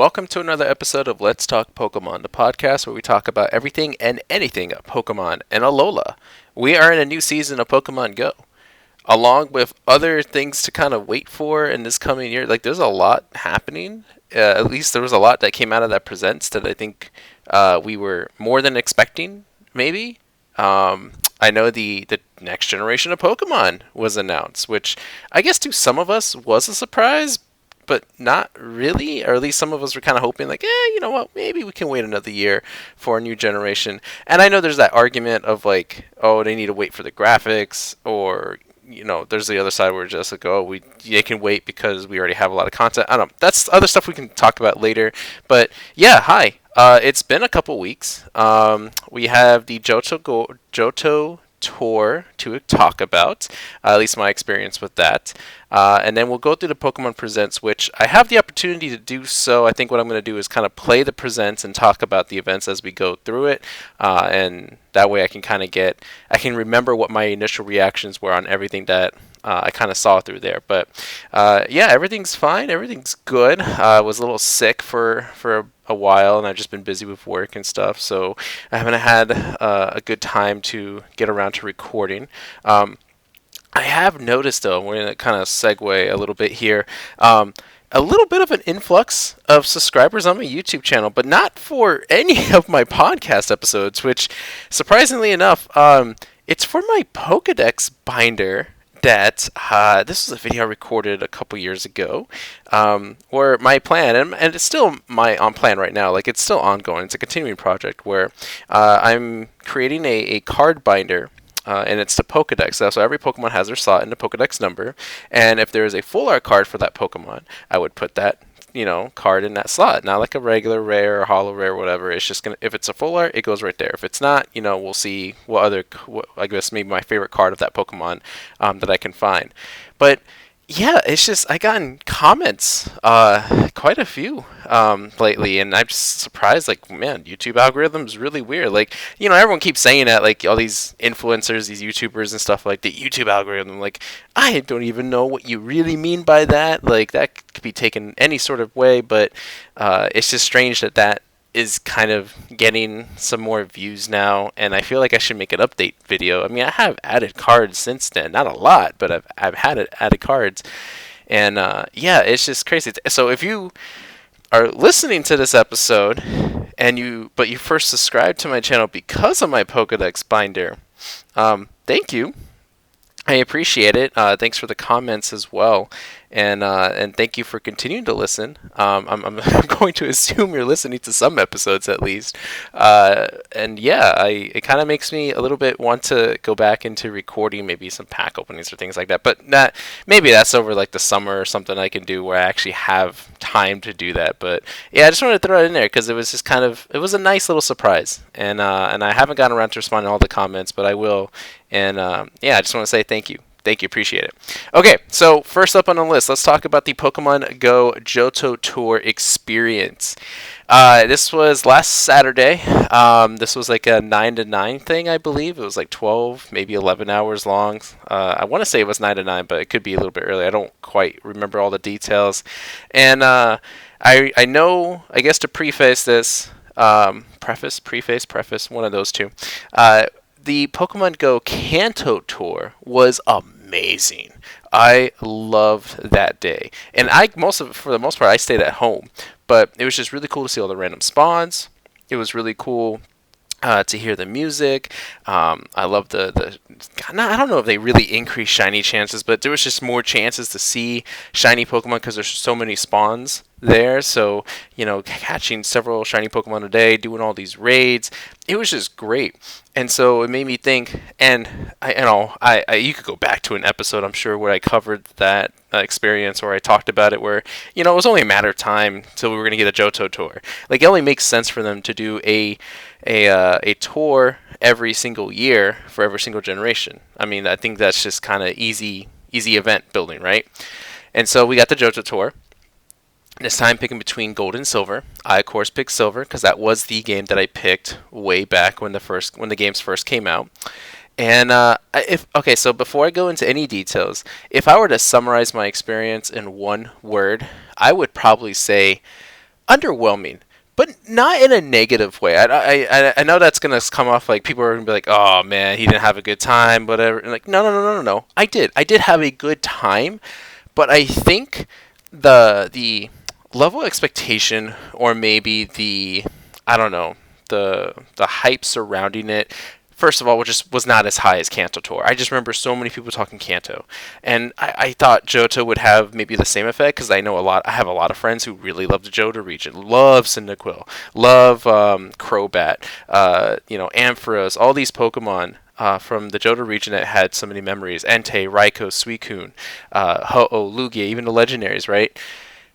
welcome to another episode of Let's Talk Pokemon, the podcast where we talk about everything and anything Pokemon and Alola. We are in a new season of Pokemon Go, along with other things to kind of wait for in this coming year. Like, there's a lot happening. At least there was a lot that came out of that Presents that I think we were more than expecting, maybe. I know the next generation of Pokemon was announced, which I guess to some of us was a surprise, but not really, or at least some of us were kind of hoping, like, you know what, maybe we can wait another year for a new generation. And I know there's that argument of, like, oh, they need to wait for the graphics, or, you know, there's the other side where it's just like, oh, they can wait because we already have a lot of content. I don't know. That's other stuff we can talk about later. But, yeah, hi. It's been a couple weeks. We have the Johto tour to talk about, at least my experience with that. And then we'll go through the Pokemon Presents, which I have the opportunity to do so. I think what I'm going to do is kind of play the Presents and talk about the events as we go through it. And that way I can remember what my initial reactions were on everything that I kind of saw through there. But yeah, everything's fine. Everything's good. I was a little sick for a while, and I've just been busy with work and stuff, so I haven't had a good time to get around to recording. I have noticed, though, we're going to kind of segue a little bit here, a little bit of an influx of subscribers on my YouTube channel, but not for any of my podcast episodes, which, surprisingly enough, it's for my Pokedex binder that this was a video I recorded a couple years ago, where my plan, and it's still on plan right now, like, it's still ongoing, it's a continuing project where I'm creating a card binder, and it's the Pokedex. So every Pokemon has their slot in the Pokedex number, and if there is a full art card for that Pokemon, I would put that, you know, card in that slot. Not like a regular rare or holo rare or whatever. It's just gonna, if it's a full art, it goes right there. If it's not, you know, we'll see what I guess maybe my favorite card of that Pokemon that I can find. But yeah, it's just, I gotten comments, quite a few, lately, and I'm just surprised, like, man, YouTube algorithm's really weird. Like, you know, everyone keeps saying that, like, all these influencers, these YouTubers and stuff, like, the YouTube algorithm, like, I don't even know what you really mean by that. Like, that could be taken any sort of way, but, it's just strange that is kind of getting some more views now, and I feel like I should make an update video. I mean, I have added cards since then, not a lot, but I've had added cards, and yeah, it's just crazy. So if you are listening to this episode and you first subscribed to my channel because of my Pokedex binder, thank you. I appreciate it. Thanks for the comments as well, and thank you for continuing to listen. I'm going to assume you're listening to some episodes at least, and yeah, it kind of makes me a little bit want to go back into recording maybe some pack openings or things like that. But maybe that's over like the summer or something I can do where I actually have time to do that. But yeah, I just wanted to throw it in there because it was just it was a nice little surprise, and I haven't gotten around to responding to all the comments, but I will. And yeah, I just want to say thank you. Thank you. Appreciate it. Okay, so first up on the list, let's talk about the Pokemon Go Johto Tour experience. This was last Saturday. This was like a 9 to 9 thing, I believe. It was like 12, maybe 11 hours long. I want to say it was 9 to 9, but it could be a little bit early. I don't quite remember all the details. And I know, I guess to preface this, preface, one of those two. The Pokemon Go Kanto tour was amazing. I loved that day, and for the most part, I stayed at home. But it was just really cool to see all the random spawns. It was really cool to hear the music. I love the I don't know if they really increased shiny chances, but there was just more chances to see shiny Pokemon because there's so many spawns there. So, you know, catching several shiny Pokemon a day, doing all these raids, it was just great. And so it made me think, and you could go back to an episode, I'm sure, where I covered that experience, where I talked about it, where, you know, it was only a matter of time till we were going to get a Johto tour. Like, it only makes sense for them to do a tour every single year for every single generation. I mean, I think that's just kind of easy event building, right? And so we got the Johto tour. This time picking between Gold and Silver. I, of course, picked Silver because that was the game that I picked way back when the games first came out. And so before I go into any details, if I were to summarize my experience in one word, I would probably say underwhelming, but not in a negative way. I know that's gonna come off like people are gonna be like, oh man, he didn't have a good time, whatever. And like, no. I did have a good time, but I think the level of expectation, or maybe the, I don't know, the hype surrounding it, first of all, which just was not as high as Kanto Tour. I just remember so many people talking Kanto, and I thought Johto would have maybe the same effect, because I have a lot of friends who really love the Johto region, love Cyndaquil, love Crobat, Ampharos, all these Pokemon. From the Johto region that had so many memories. Entei, Raikou, Suicune, Ho-Oh, Lugia, even the legendaries, right?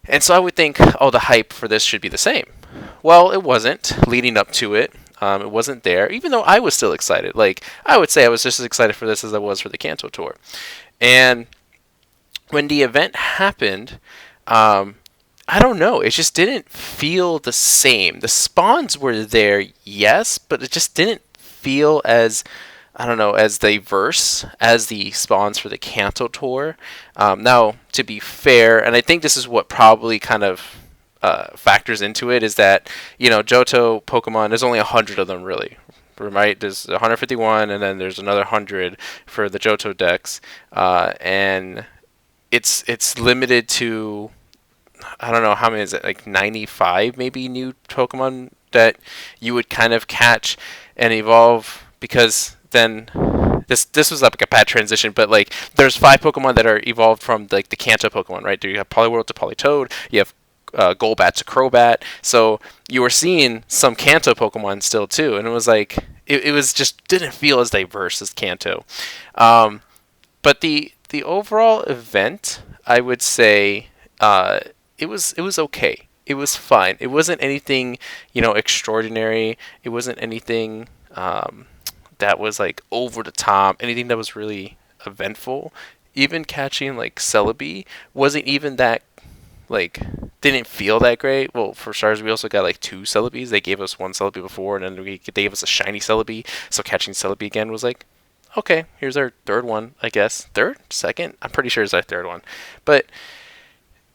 And so I would think, oh, the hype for this should be the same. Well, it wasn't leading up to it. It wasn't there, even though I was still excited. Like, I would say I was just as excited for this as I was for the Kanto Tour. And when the event happened, I don't know. It just didn't feel the same. The spawns were there, yes, but it just didn't feel as, I don't know, as diverse as the spawns for the Kanto Tour. Now, to be fair, and I think this is what probably kind of factors into it, is that, Johto Pokemon, there's only 100 of them, really. Right? There's 151, and then there's another 100 for the Johto decks. And it's limited to, I don't know, how many is it, like 95 maybe new Pokemon that you would kind of catch and evolve, because then this was like a bad transition, but like there's 5 Pokemon that are evolved from like the Kanto Pokemon, right? You have Poliwhirl to Politoed, you have Golbat to Crobat, so you were seeing some Kanto Pokemon still too, and it was like it was just didn't feel as diverse as Kanto. But the overall event, I would say, it was okay. It was fine. It wasn't anything, extraordinary. It wasn't anything that was like over the top. Anything that was really eventful. Even catching like Celebi wasn't even that, like, didn't feel that great. Well, for starters, we also got like 2 Celebis. They gave us 1 Celebi before, and then they gave us a shiny Celebi. So catching Celebi again was like, okay, here's our 3rd one, I guess. 3rd? 2nd? I'm pretty sure it's our 3rd one. But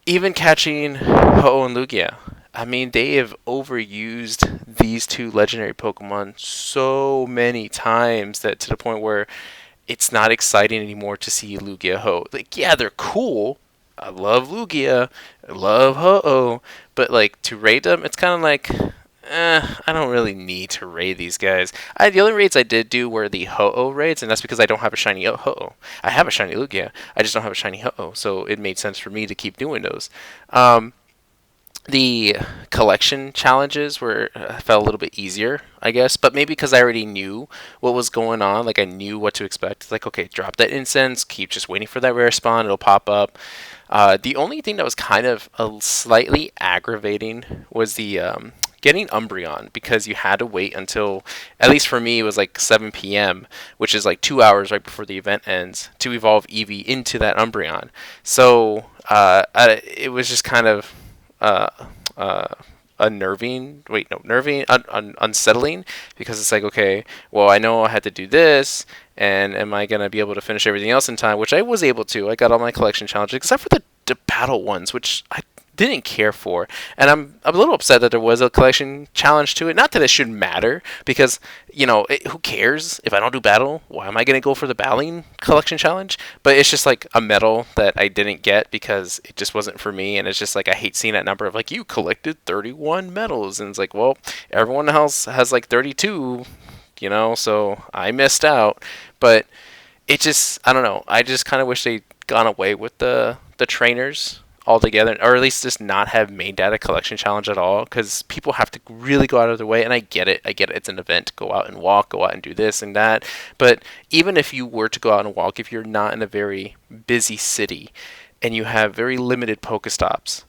even catching Ho-Oh and Lugia, I mean, they have overused these 2 legendary Pokemon so many times that to the point where it's not exciting anymore to see Lugia Ho. Like, yeah, they're cool. I love Lugia. I love Ho-Oh. But, like, to raid them, it's kind of like, I don't really need to raid these guys. The only raids I did do were the Ho-Oh raids, and that's because I don't have a shiny Ho-Oh. I have a shiny Lugia. I just don't have a shiny Ho-Oh, so it made sense for me to keep doing those. The collection challenges felt a little bit easier, I guess, but maybe because I already knew what was going on, like I knew what to expect. It's like, okay, drop that incense, keep just waiting for that rare spawn, it'll pop up. The only thing that was kind of slightly aggravating was the getting Umbreon, because you had to wait until, at least for me, it was like 7 p.m., which is like 2 hours right before the event ends, to evolve Eevee into that Umbreon. So it was just kind of unsettling, because it's like, okay, well, I know I had to do this, and am I gonna be able to finish everything else in time? Which I was able to. I got all my collection challenges except for the battle ones, which I didn't care for, and I'm a little upset that there was a collection challenge to it. Not that it should matter, because who cares if I don't do battle? Why am I gonna go for the battling collection challenge? But it's just like a medal that I didn't get because it just wasn't for me, and it's just like I hate seeing that number of like, you collected 31 medals, and it's like, well, everyone else has like 32, so I missed out. But it just, I don't know. I just kind of wish they'd gone away with the trainers altogether, or at least just not have made that a collection challenge at all, because people have to really go out of their way, and I get it, it's an event, go out and walk, go out and do this and that, but even if you were to go out and walk, if you're not in a very busy city and you have very limited Pokestops,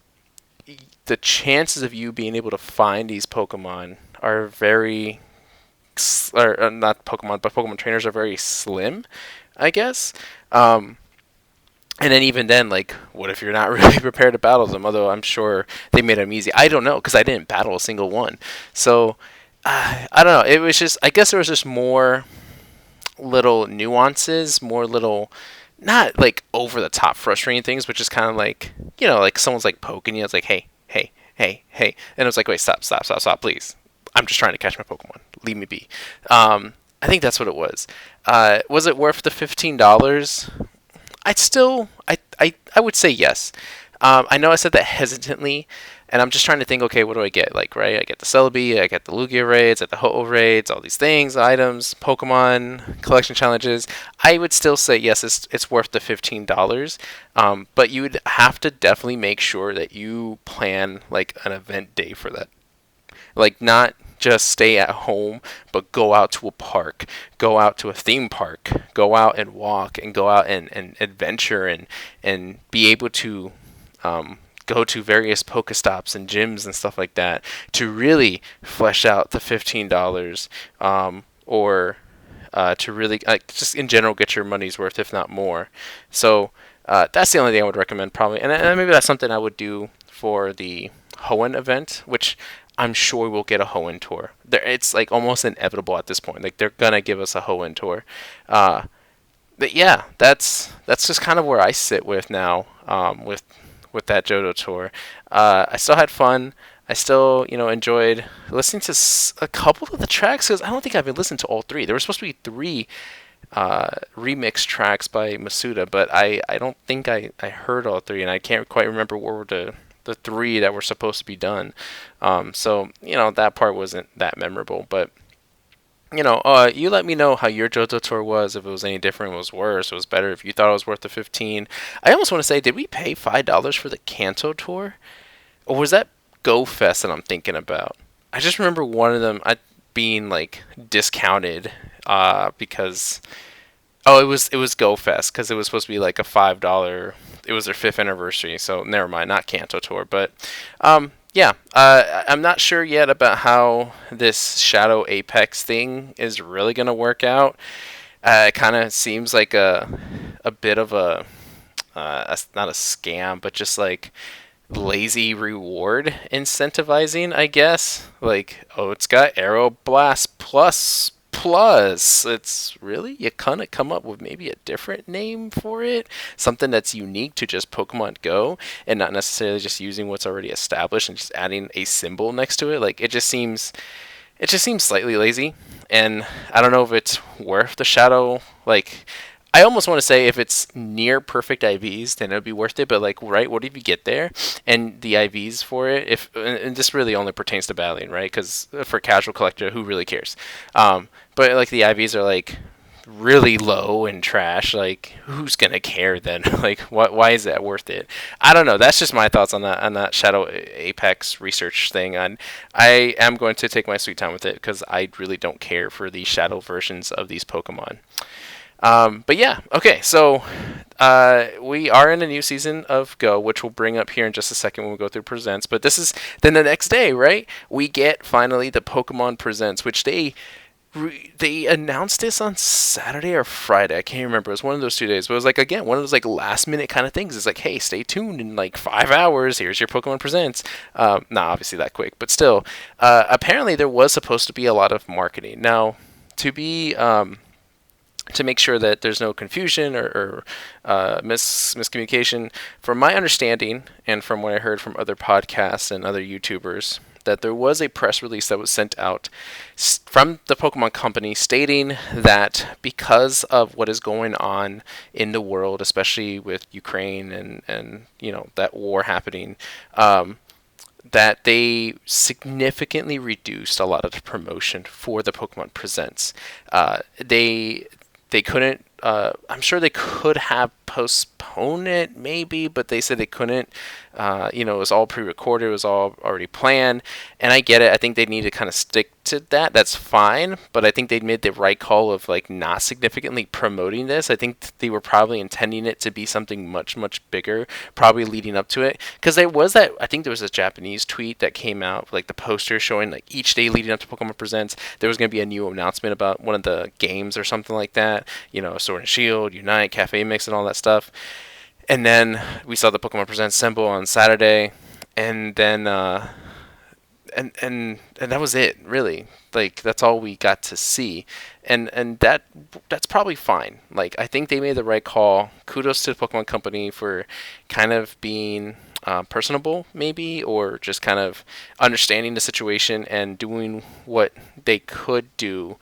the chances of you being able to find these Pokemon are very, or not Pokemon, but Pokemon trainers are very slim, I guess. And then even then, like, what if you're not really prepared to battle them? Although I'm sure they made them easy. I don't know, because I didn't battle a single one. So, I don't know. It was just, I guess there was just more little nuances, more little, not like over the top frustrating things, but just kind of like, like someone's like poking you. It's like, hey, hey. And I was like, wait, stop, please. I'm just trying to catch my Pokemon. Leave me be. I think that's what it was. Was it worth the $15? I would say yes. I know I said that hesitantly, and I'm just trying to think. Okay, what do I get? Like, right? I get the Celebi, I get the Lugia raids, I get the Ho-Oh raids, all these things, items, Pokemon collection challenges. I would still say yes. It's worth the $15. But you would have to definitely make sure that you plan like an event day for that. Like, not just stay at home, but go out to a park, go out to a theme park, go out and walk, and go out and adventure, and be able to go to various Pokestops and gyms and stuff like that to really flesh out the $15, or to really just in general get your money's worth, if not more. So that's the only thing I would recommend, probably, and maybe that's something I would do for the Hoenn event, which I'm sure we'll get a Hoenn tour. It's like almost inevitable at this point. Like, they're gonna give us a Hoenn tour. But yeah, that's just kind of where I sit with now, with that Johto tour. I still had fun. I still, enjoyed listening to a couple of the tracks, because I don't think I've been listening to all three. There were supposed to be three remix tracks by Masuda, but I don't think I heard all three, and I can't quite remember what were the three that were supposed to be done. So, that part wasn't that memorable, but you let me know how your Johto tour was, if it was any different, it was worse, it was better, if you thought it was worth the 15. I almost want to say, did we pay $5 for the Kanto tour? Or was that Go Fest that I'm thinking about? I just remember one of them being like discounted, because it was Go Fest, because it was supposed to be like a $5. It was their 5th anniversary, so never mind, not Kanto tour. But yeah, I'm not sure yet about how this Shadow Apex thing is really gonna work out. It kind of seems like a bit of not a scam, but just like lazy reward incentivizing, I guess. Like, oh, it's got Aero Blast plus. It's really, you couldn't come up with maybe a different name for it, something that's unique to just Pokemon Go, and not necessarily just using what's already established and just adding a symbol next to it. Like, it just seems slightly lazy, and I don't know if it's worth the shadow. Like, I almost want to say if it's near perfect IVs, then it would be worth it. But like, right, what if you get there and the IVs for it? And this really only pertains to battling, right? Because for casual collector, who really cares? But like, the IVs are like really low and trash. Like, who's gonna care then? Like, what? Why is that worth it? I don't know. That's just my thoughts on that Shadow Apex research thing. And I am going to take my sweet time with it, because I really don't care for the shadow versions of these Pokemon. But yeah, okay, so we are in a new season of Go, which we'll bring up here in just a second when we go through Presents. But this is then the next day, right? We get finally the Pokemon Presents, which they announced this on Saturday or Friday. I can't remember. It was one of those 2 days. But it was like, again, one of those like last minute kind of things. It's like, hey, stay tuned in like 5 hours. Here's your Pokemon Presents. Not obviously that quick, but still. Apparently there was supposed to be a lot of marketing. Now, to make sure that there's no confusion or miscommunication, from my understanding and from what I heard from other podcasts and other YouTubers, that there was a press release that was sent out from the Pokemon Company stating that because of what is going on in the world, especially with Ukraine and that war happening, that they significantly reduced a lot of the promotion for the Pokemon Presents. They couldn't. I'm sure they could have postponed it, maybe, but they said they couldn't. It was all pre-recorded. It was all already planned, and I get it. I think they need to kind of stick to that. That's fine, but I think they made the right call of like not significantly promoting this. I think they were probably intending it to be something much, much bigger, probably leading up to it. Because there was that. I think there was a Japanese tweet that came out, like the poster showing like each day leading up to Pokemon Presents, there was going to be a new announcement about one of the games or something like that. Sword and Shield, Unite, Cafe Mix, and all that stuff. And then we saw the Pokemon Presents symbol on Saturday, and then and that was it, really. Like, that's all we got to see, and that's probably fine. Like, I think they made the right call. Kudos to the Pokemon Company for kind of being personable, maybe, or just kind of understanding the situation and doing what they could do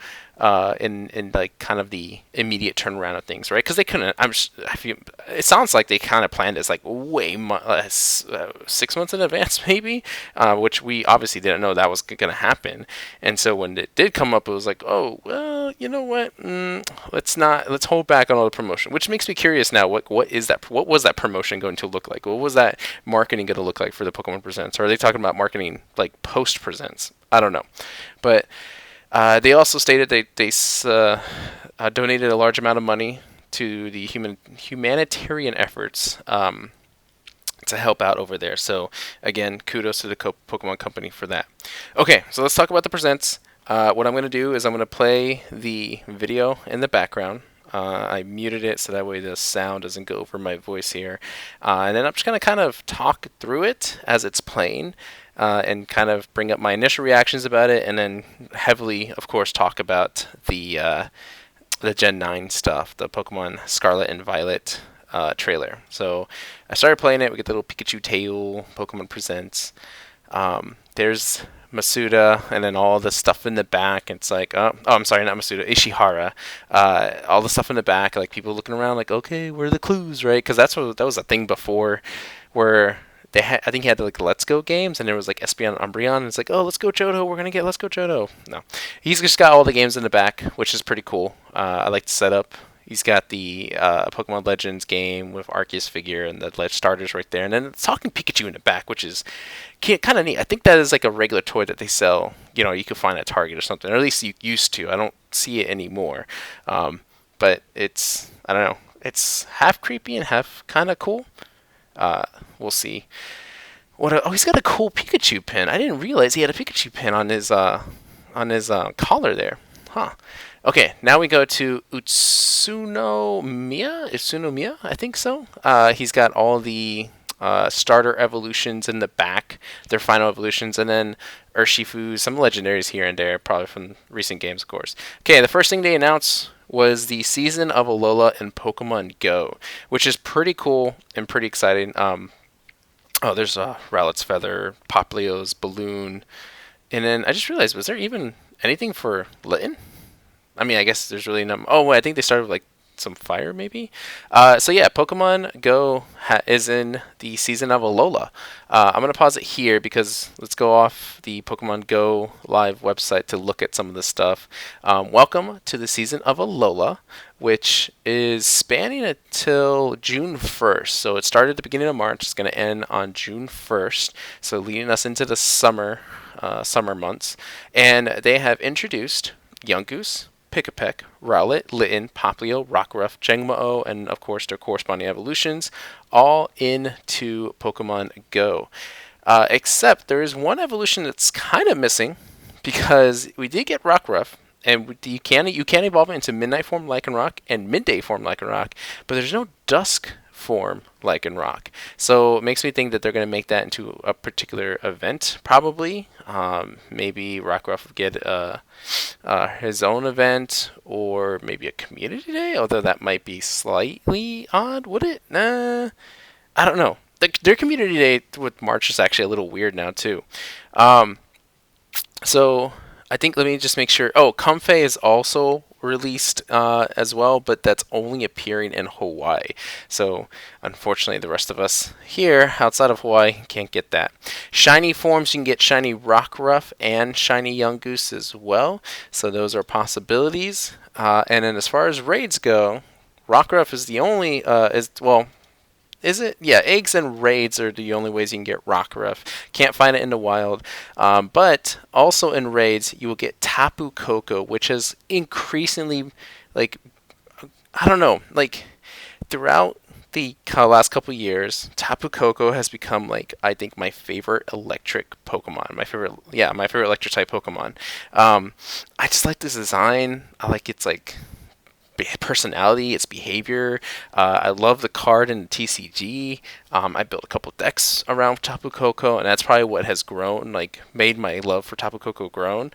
in like kind of the immediate turnaround of things, right? Because they couldn't. I feel it sounds like they kind of planned this like way 6 months in advance, maybe, which we obviously didn't know that was going to happen. And so when it did come up, it was like, oh well, you know what? Let's hold back on all the promotion, which makes me curious now. What is that? What was that promotion going to look like? What was that marketing going to look like for the Pokemon Presents? Or are they talking about marketing like post Presents? I don't know, but. They also stated they donated a large amount of money to the humanitarian efforts to help out over there. So again, kudos to the Pokemon Company for that. Okay, so let's talk about the presents. What I'm going to do is I'm going to play the video in the background. I muted it so that way the sound doesn't go over my voice here. And then I'm just going to kind of talk through it as it's playing. And kind of bring up my initial reactions about it, and then heavily, of course, talk about the Gen 9 stuff, the Pokemon Scarlet and Violet trailer. So I started playing it. We get the little Pikachu tail, Pokemon Presents. There's Masuda, and then all the stuff in the back. It's like, I'm sorry, not Masuda, Ishihara. All the stuff in the back, like people looking around, like, okay, where are the clues, right? Because that was a thing before, where I think he had like Let's Go games, and there was like Espeon Umbreon, and it's like, oh, Let's Go Johto, we're gonna get Let's Go Johto. No, he's just got all the games in the back, which is pretty cool. I like the setup. He's got the Pokemon Legends game with Arceus figure and the starters right there, and then it's talking Pikachu in the back, which is kind of neat. I think that is like a regular toy that they sell. You could find at Target or something, or at least you used to. I don't see it anymore, but I don't know. It's half creepy and half kind of cool. We'll see. He's got a cool Pikachu pin. I didn't realize he had a Pikachu pin on his collar there. Huh. Okay, now we go to Utsunomiya, I think so. He's got all the starter evolutions in the back, their final evolutions, and then Urshifu, some legendaries here and there, probably from recent games, of course. Okay, the first thing they announced was the season of Alola in Pokemon Go, which is pretty cool and pretty exciting. There's Rowlet's Feather, Poplio's Balloon, and then I just realized, was there even anything for Litten? I mean, I guess there's really no. Oh, I think they started with like some fire, maybe. So yeah, Pokemon Go is in the season of Alola. I'm gonna pause it here because let's go off the Pokemon Go live website to look at some of this stuff. Welcome to the season of Alola, which is spanning until June 1st. So it started at the beginning of March. It's gonna end on June 1st. So leading us into the summer months, and they have introduced Yungoos, Pikapek, Rowlet, Litten, Poplio, Rockruff, Jangmo-o, and of course their corresponding evolutions, all into Pokemon Go. Except there is one evolution that's kind of missing, because we did get Rockruff, and you can evolve it into Midnight form Lycanroc and Midday form Lycanroc, but there's no Dusk form Lycanroc. So it makes me think that they're going to make that into a particular event, probably. Maybe Rockruff will get his own event, or maybe a community day, although that might be slightly odd, would it? Nah, I don't know. Their community day with March is actually a little weird now, too. So I think, let me just make sure. Oh, Comfey is also released as well, but that's only appearing in Hawaii. So unfortunately, the rest of us here outside of Hawaii can't get that. Shiny forms, you can get shiny Rockruff and shiny Yungoos as well. So those are possibilities. And then as far as raids go, Rockruff is the only is it? Yeah, eggs and raids are the only ways you can get Rockruff. Can't find it in the wild. But also in raids, you will get Tapu Koko, which has increasingly, like, I don't know, like, throughout the last couple years, Tapu Koko has become, like, I think my favorite electric Pokemon. My favorite electric type Pokemon. I just like this design. I like its, like, personality, its behavior. I love the card in the TCG. I built a couple decks around Tapu Koko, and that's probably what has grown, like, made my love for Tapu Koko grown.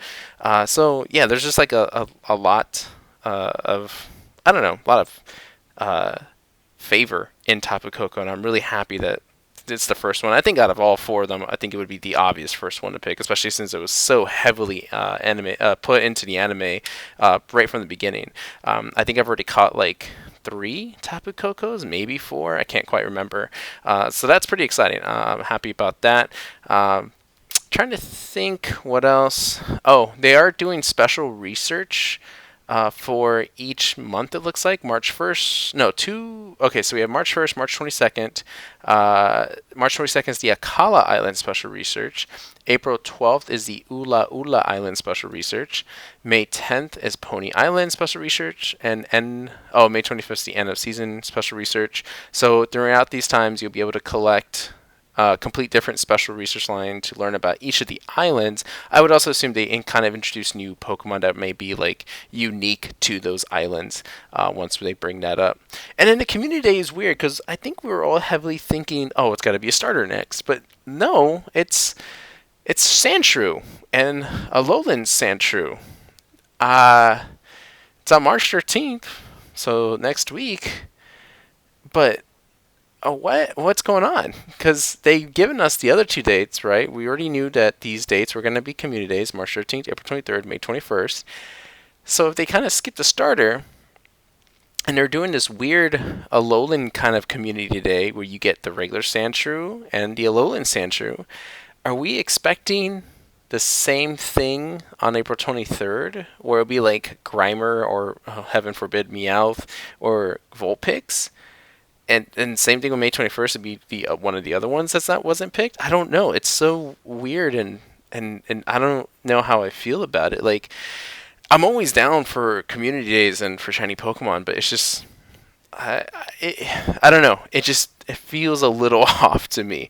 So yeah, there's just like a lot of, a lot of favor in Tapu Koko, and I'm really happy that it's the first one. I think out of all four of them, I think it would be the obvious first one to pick, especially since it was so heavily put into the anime right from the beginning. I think I've already caught like 3 Tapu Kokos, maybe 4. I can't quite remember. So that's pretty exciting. I'm happy about that. Trying to think what else. Oh, they are doing special research for each month, it looks like. March 1st, no, two. Okay, so we have March 1st, March 22nd. March 22nd is the Akala Island Special Research. April 12th is the Ula Ula Island Special Research. May 10th is Pony Island Special Research. And May 25th is the end of season Special Research. So throughout these times, you'll be able to collect complete different special research line to learn about each of the islands. I would also assume they kind of introduce new Pokemon that may be like unique to those islands once they bring that up. And then the community day is weird because I think we were all heavily thinking, oh, it's got to be a starter next, but no, it's Sandshrew and Alolan Sandshrew. It's on March 13th, so next week, but what's going on? Because they've given us the other 2 dates, right? We already knew that these dates were going to be community days, March 13th, April 23rd, May 21st. So if they kind of skipped the starter, and they're doing this weird Alolan kind of community day where you get the regular Sandshrew and the Alolan Sandshrew, are we expecting the same thing on April 23rd, where it'll be like Grimer or, heaven forbid, Meowth or Vulpix? And same thing with May 21st would be the one of the other ones that wasn't picked. I don't know. It's so weird, and I don't know how I feel about it. Like, I'm always down for community days and for shiny Pokemon, but it's just I don't know. It feels a little off to me.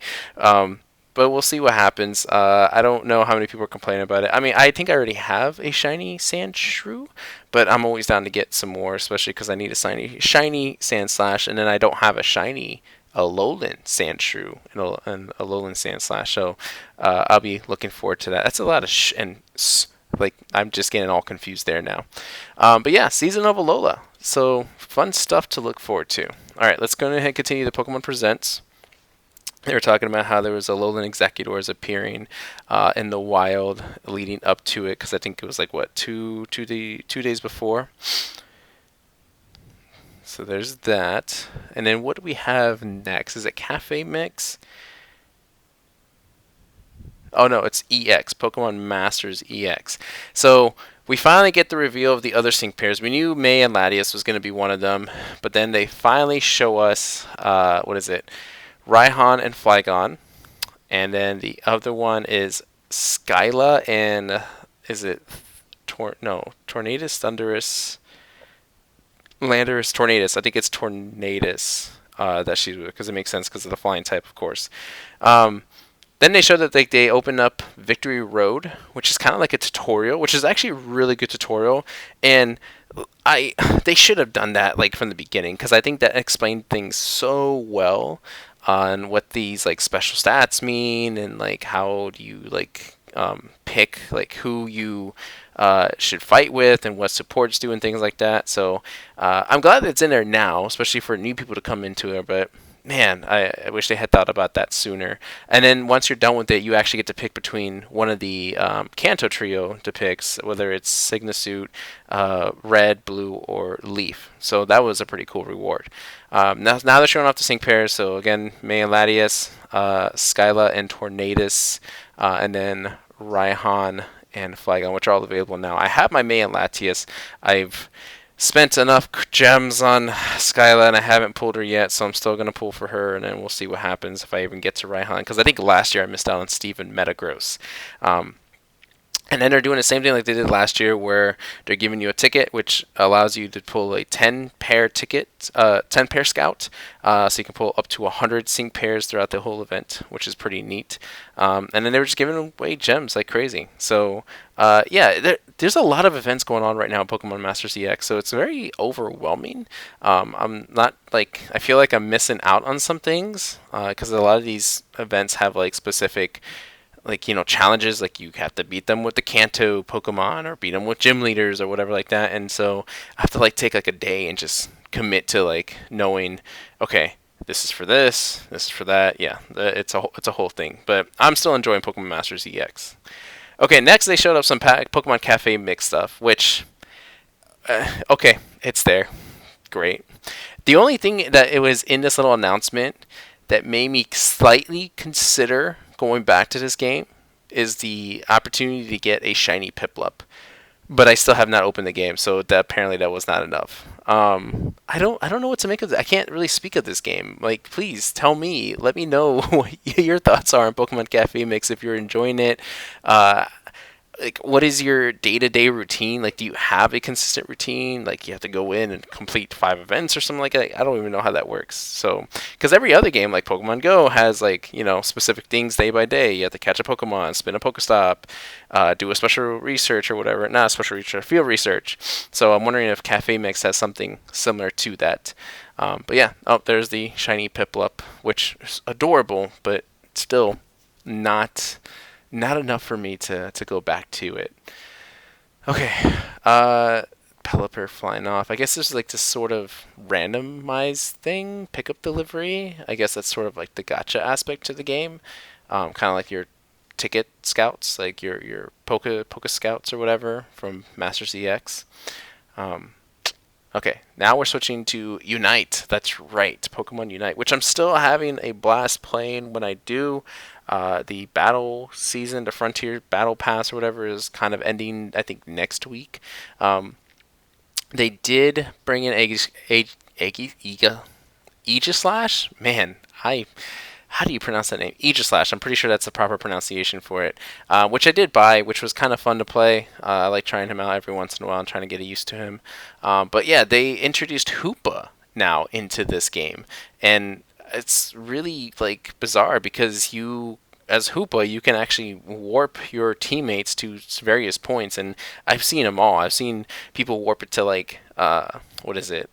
But we'll see what happens. I don't know how many people are complaining about it. I mean, I think I already have a shiny Sandshrew, but I'm always down to get some more, especially because I need a shiny Sandslash, and then I don't have a shiny Alolan Sandshrew and Alolan Sandslash. So I'll be looking forward to that. That's a lot of like, I'm just getting all confused there now. But yeah, Season of Alola. So fun stuff to look forward to. All right, let's go ahead and continue the Pokemon Presents. They were talking about how there was Alolan Executors appearing in the wild leading up to it, because I think it was like, what, two days before? So there's that. And then what do we have next? Is it Cafe Mix? Oh no, it's EX, Pokemon Masters EX. So we finally get the reveal of the other sync pairs. We knew May and Latias was going to be one of them, but then they finally show us, what is it? Raihan and Flygon, and then the other one is Skyla and is it Tornadus, Thundurus, Landorus, Tornadus. I think it's Tornadus that she's with, because it makes sense because of the flying type, of course. Then they show that they open up Victory Road, which is kind of like a tutorial, which is actually a really good tutorial, and they should have done that like from the beginning, because I think that explained things so well on what these like special stats mean, and like how do you like pick like who you should fight with and what supports do and things like that. So I'm glad that it's in there now, especially for new people to come into it. But man, I wish they had thought about that sooner. And then once you're done with it, you actually get to pick between one of the Kanto trio depicts, whether it's Signasuit, Red, Blue, or Leaf. So that was a pretty cool reward. Now they're showing off the sync pairs. So again, May and Latias, Skyla and Tornadus, and then Raihan and Flygon, which are all available now. I have my May and Latias. I've spent enough gems on Skyla, and I haven't pulled her yet, so I'm still going to pull for her, and then we'll see what happens if I even get to Raihan, because I think last year I missed out on Steven Metagross. And then they're doing the same thing like they did last year, where they're giving you a ticket, which allows you to pull a 10-pair ticket, 10-pair scout, so you can pull up to 100 sync pairs throughout the whole event, which is pretty neat. And then they were just giving away gems like crazy. So, yeah, there's a lot of events going on right now in Pokemon Masters EX, so it's very overwhelming. I'm not, like, I feel like I'm missing out on some things, because a lot of these events have, like, specific, like, you know, challenges, like you have to beat them with the Kanto Pokemon or beat them with gym leaders or whatever like that. And so I have to like take like a day and just commit to like knowing, okay, this is for this, this is for that. Yeah, it's a whole thing. But I'm still enjoying Pokemon Masters EX. Okay, next they showed up some Pokemon Cafe mix stuff, which okay, it's there. Great. The only thing that it was in this little announcement that made me slightly consider going back to this game is the opportunity to get a shiny Piplup. But I still have not opened the game, so that apparently that was not enough. I don't know what to make of it. I can't really speak of this game. Like, please tell me, let me know what your thoughts are on Pokemon Cafe Mix if you're enjoying it. Uh, like, what is your day-to-day routine? Like, do you have a consistent routine? Like, you have to go in and complete 5 events or something like that. I don't even know how that works. So, because every other game like Pokemon Go has, like, specific things day by day. You have to catch a Pokemon, spin a Pokestop, do a special research or whatever. Not a special research, field research. So I'm wondering if Cafe Mix has something similar to that. But yeah, oh, there's the shiny Piplup, which is adorable, but still not enough for me to go back to it. Okay. Pelipper flying off. I guess there's like this sort of randomized thing, pickup delivery. I guess that's sort of like the gotcha aspect to the game. Kind of like your ticket scouts, like your Poke Scouts or whatever from Masters EX. Um, Okay, now we're switching to Unite. That's right, Pokemon Unite, which I'm still having a blast playing when I do. The battle season, the Frontier Battle Pass or whatever, is kind of ending, I think, next week. They did bring in Aegislash. Man, how do you pronounce that name? Aegislash. I'm pretty sure that's the proper pronunciation for it. Which I did buy, which was kind of fun to play. I like trying him out every once in a while and trying to get used to him. But yeah, they introduced Hoopa now into this game, and it's really like bizarre because as Hoopa, you can actually warp your teammates to various points, and I've seen them all. I've seen people warp it to like what is it?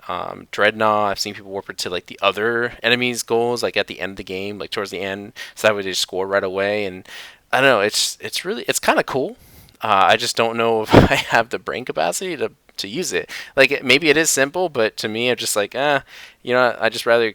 Dreadnought. I've seen people warp it to like the other enemies' goals, like at the end of the game, like towards the end, so that way they just score right away. And I don't know. It's kind of cool. I just don't know if I have the brain capacity to use it. Like maybe it is simple, but to me, I'm just like, I just rather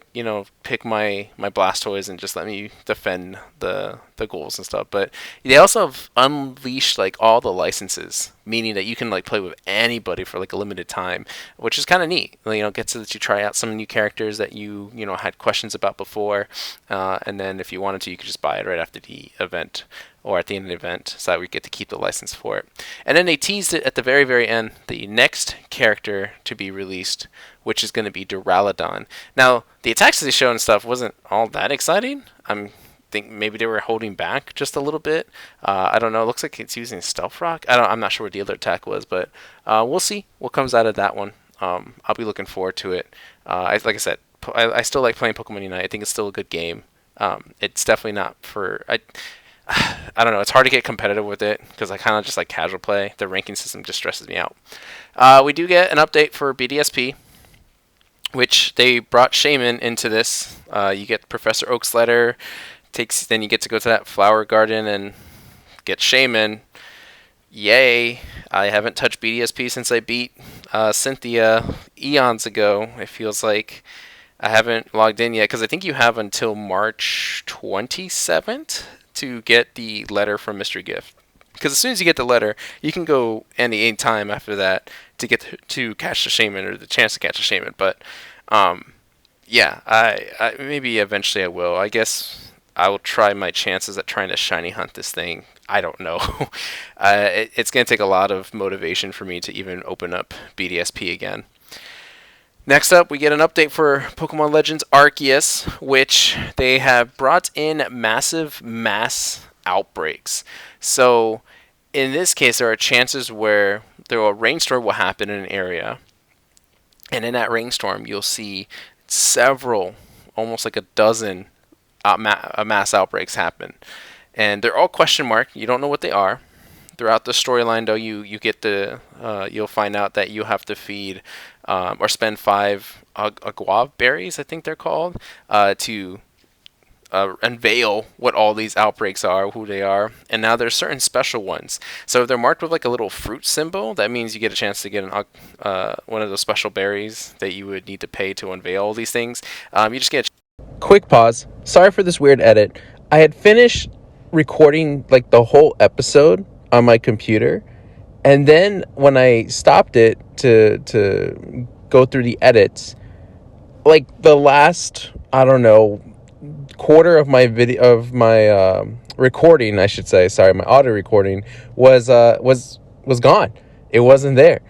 pick my Blastoise and just let me defend the goals and stuff. But they also have unleashed like all the licenses, meaning that you can like play with anybody for like a limited time, which is kind of neat. Gets to let you try out some new characters that you had questions about before, and then if you wanted to, you could just buy it right after the event or at the end of the event, so that we get to keep the license for it. And then they teased it at the very, very end, the next character to be released, which is going to be Duraludon. Now, the attacks they showed and stuff wasn't all that exciting. I think maybe they were holding back just a little bit. I don't know. It looks like it's using Stealth Rock. I'm not sure what the other attack was, but we'll see what comes out of that one. I'll be looking forward to it. Like I said, I still like playing Pokemon Unite. I think it's still a good game. It's definitely not for... I don't know. It's hard to get competitive with it because I kind of just like casual play. The ranking system just stresses me out. We do get an update for BDSP, which they brought Shaman into this. You get Professor Oak's letter. Then you get to go to that flower garden and get Shaman. Yay! I haven't touched BDSP since I beat Cynthia eons ago. It feels like I haven't logged in yet because I think you have until March 27th to get the letter from Mystery Gift. Because as soon as you get the letter, you can go any time after that to get to catch the Shaman or the chance to catch a Shaman. But yeah, I maybe eventually I will. I guess I will try my chances at trying to shiny hunt this thing. I don't know. It's going to take a lot of motivation for me to even open up BDSP again. Next up, we get an update for Pokemon Legends Arceus, which they have brought in massive mass outbreaks. So, in this case, there are chances where a rainstorm will happen in an area, and in that rainstorm, you'll see several, almost like a dozen mass outbreaks happen. And they're all question mark. You don't know what they are. Throughout the storyline, though, you'll find out that you have to feed or spend 5 aguave berries, I think they're called, to unveil what all these outbreaks are, who they are. And now there's certain special ones. So if they're marked with like a little fruit symbol, that means you get a chance to get one of those special berries that you would need to pay to unveil all these things. You just get quick pause. Sorry for this weird edit. I had finished recording like the whole episode on my computer, and then when I stopped it to go through the edits, like the last, I don't know, quarter of my video of my recording, I should say, sorry, my audio recording was gone. It wasn't there.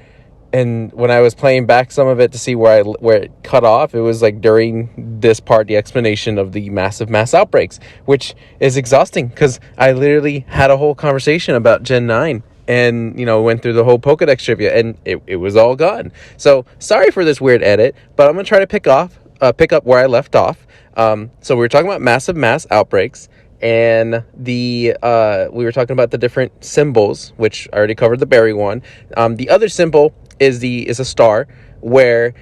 And when I was playing back some of it to see where it cut off, it was like during this part, the explanation of the massive mass outbreaks, which is exhausting because I literally had a whole conversation about Gen 9 and, went through the whole Pokedex trivia, and it was all gone. So sorry for this weird edit, but I'm going to try to pick up where I left off. So we were talking about massive mass outbreaks, and we were talking about the different symbols, which I already covered the berry one. The other symbol is a star, where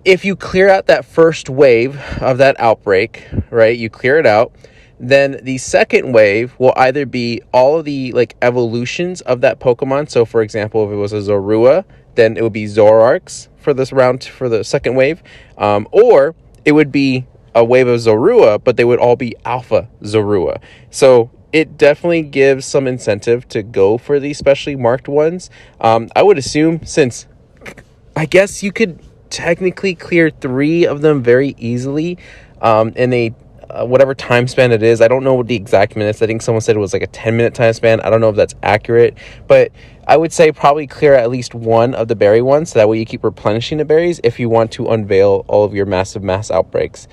if you clear out that first wave of that outbreak, right, you clear it out, then the second wave will either be all of the like evolutions of that Pokemon. So for example, if it was a Zorua, then it would be Zoroarks for this round, for the second wave, or it would be a wave of Zorua, but they would all be Alpha Zorua. So it definitely gives some incentive to go for these specially marked ones. I would assume, since I guess you could technically clear 3 of them very easily in a whatever time span it is. I don't know what the exact minutes. I think someone said it was like a 10-minute time span. I don't know if that's accurate, but I would say probably clear at least one of the berry ones, so that way you keep replenishing the berries if you want to unveil all of your massive mass outbreaks.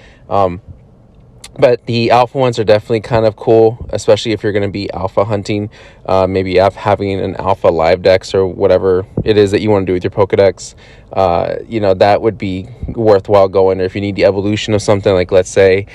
But the alpha ones are definitely kind of cool, especially if you're going to be alpha hunting. Maybe having an alpha live dex or whatever it is that you want to do with your Pokedex. That would be worthwhile going. Or if you need the evolution of something, like let's say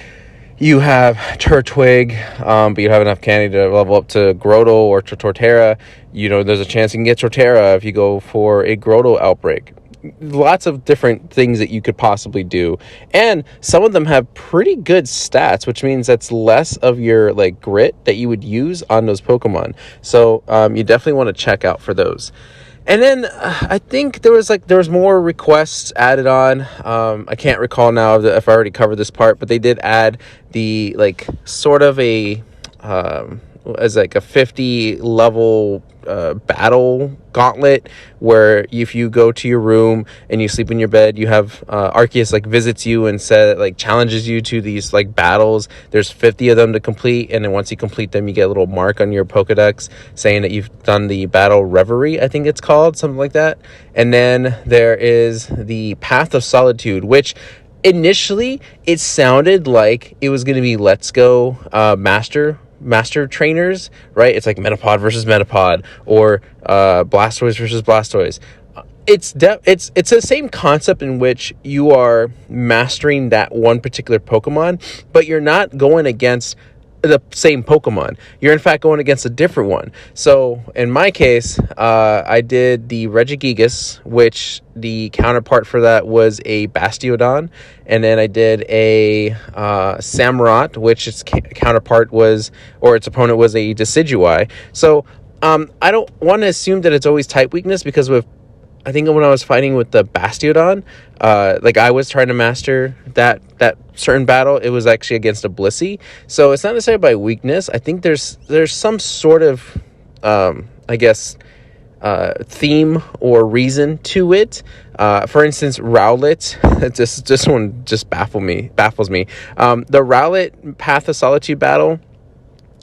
you have Turtwig, but you don't have enough candy to level up to Grotto or to Torterra, there's a chance you can get Torterra if you go for a Grotto outbreak. Lots of different things that you could possibly do, and some of them have pretty good stats, which means that's less of your like grit that you would use on those Pokemon. So you definitely want to check out for those. And then I think there was more requests added on. I can't recall now if I already covered this part, but they did add the like sort of a as like a 50 level battle gauntlet, where if you go to your room and you sleep in your bed, you have Arceus like visits you and challenges you to these like battles. There's 50 of them to complete, and then once you complete them, you get a little mark on your Pokedex saying that you've done the battle reverie, I think it's called, something like that. And then there is the Path of Solitude, which initially it sounded like it was going to be Let's Go master trainers, right? It's like Metapod versus Metapod, or Blastoise versus Blastoise. It's the same concept in which you are mastering that one particular Pokemon, but you're not going against the same Pokemon. You're in fact going against a different one. So in my case, I did the Regigigas, which the counterpart for that was a Bastiodon, and then I did a Samurott, which its counterpart was, or its opponent was, a Decidueye. So I don't want to assume that it's always type weakness, because I think when I was fighting with the Bastiodon, I was trying to master that certain battle, it was actually against a Blissey. So it's not necessarily by weakness. I think there's some sort of, theme or reason to it. For instance, Rowlet, this one just baffles me. The Rowlet Path of Solitude battle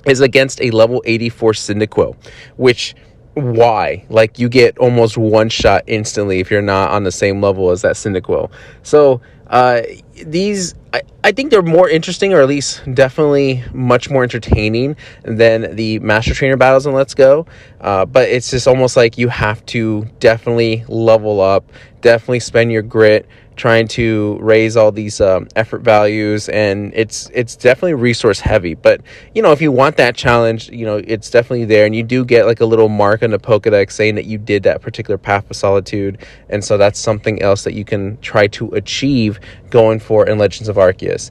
is against a level 84 Cyndaquil, which, why? Like, you get almost one shot instantly if you're not on the same level as that Cyndaquil. So I think they're more interesting, or at least definitely much more entertaining than the Master Trainer battles in Let's Go. But it's just almost like you have to definitely level up, definitely spend your grit trying to raise all these effort values, and it's definitely resource heavy. But if you want that challenge, it's definitely there, and you do get like a little mark on the Pokedex saying that you did that particular Path of Solitude, and so that's something else that you can try to achieve going for in Legends of Arceus.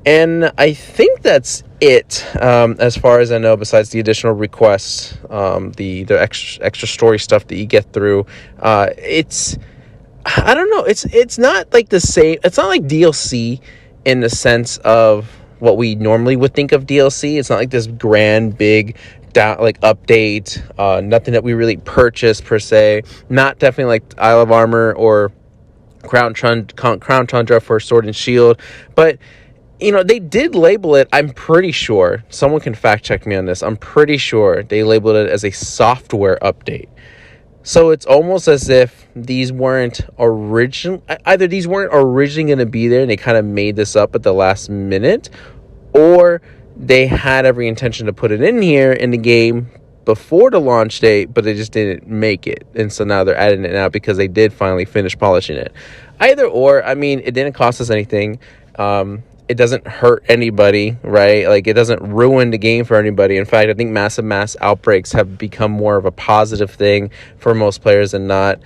And I think that's it, as far as I know, besides the additional requests, the extra story stuff that you get through. I don't know. It's not like the same. It's not like DLC in the sense of what we normally would think of DLC. It's not like this grand, big update. Nothing that we really purchased per se. Not definitely like Isle of Armor or Crown Tundra for Sword and Shield. But, they did label it, I'm pretty sure. Someone can fact check me on this. I'm pretty sure they labeled it as a software update. So it's almost as if these weren't either these weren't originally going to be there and they kind of made this up at the last minute, or they had every intention to put it in here in the game before the launch date, but they just didn't make it. And so now they're adding it now because they did finally finish polishing it. Either or, I mean, it didn't cost us anything. It doesn't hurt anybody, right? Like, it doesn't ruin the game for anybody. In fact, I think massive mass outbreaks have become more of a positive thing for most players than not.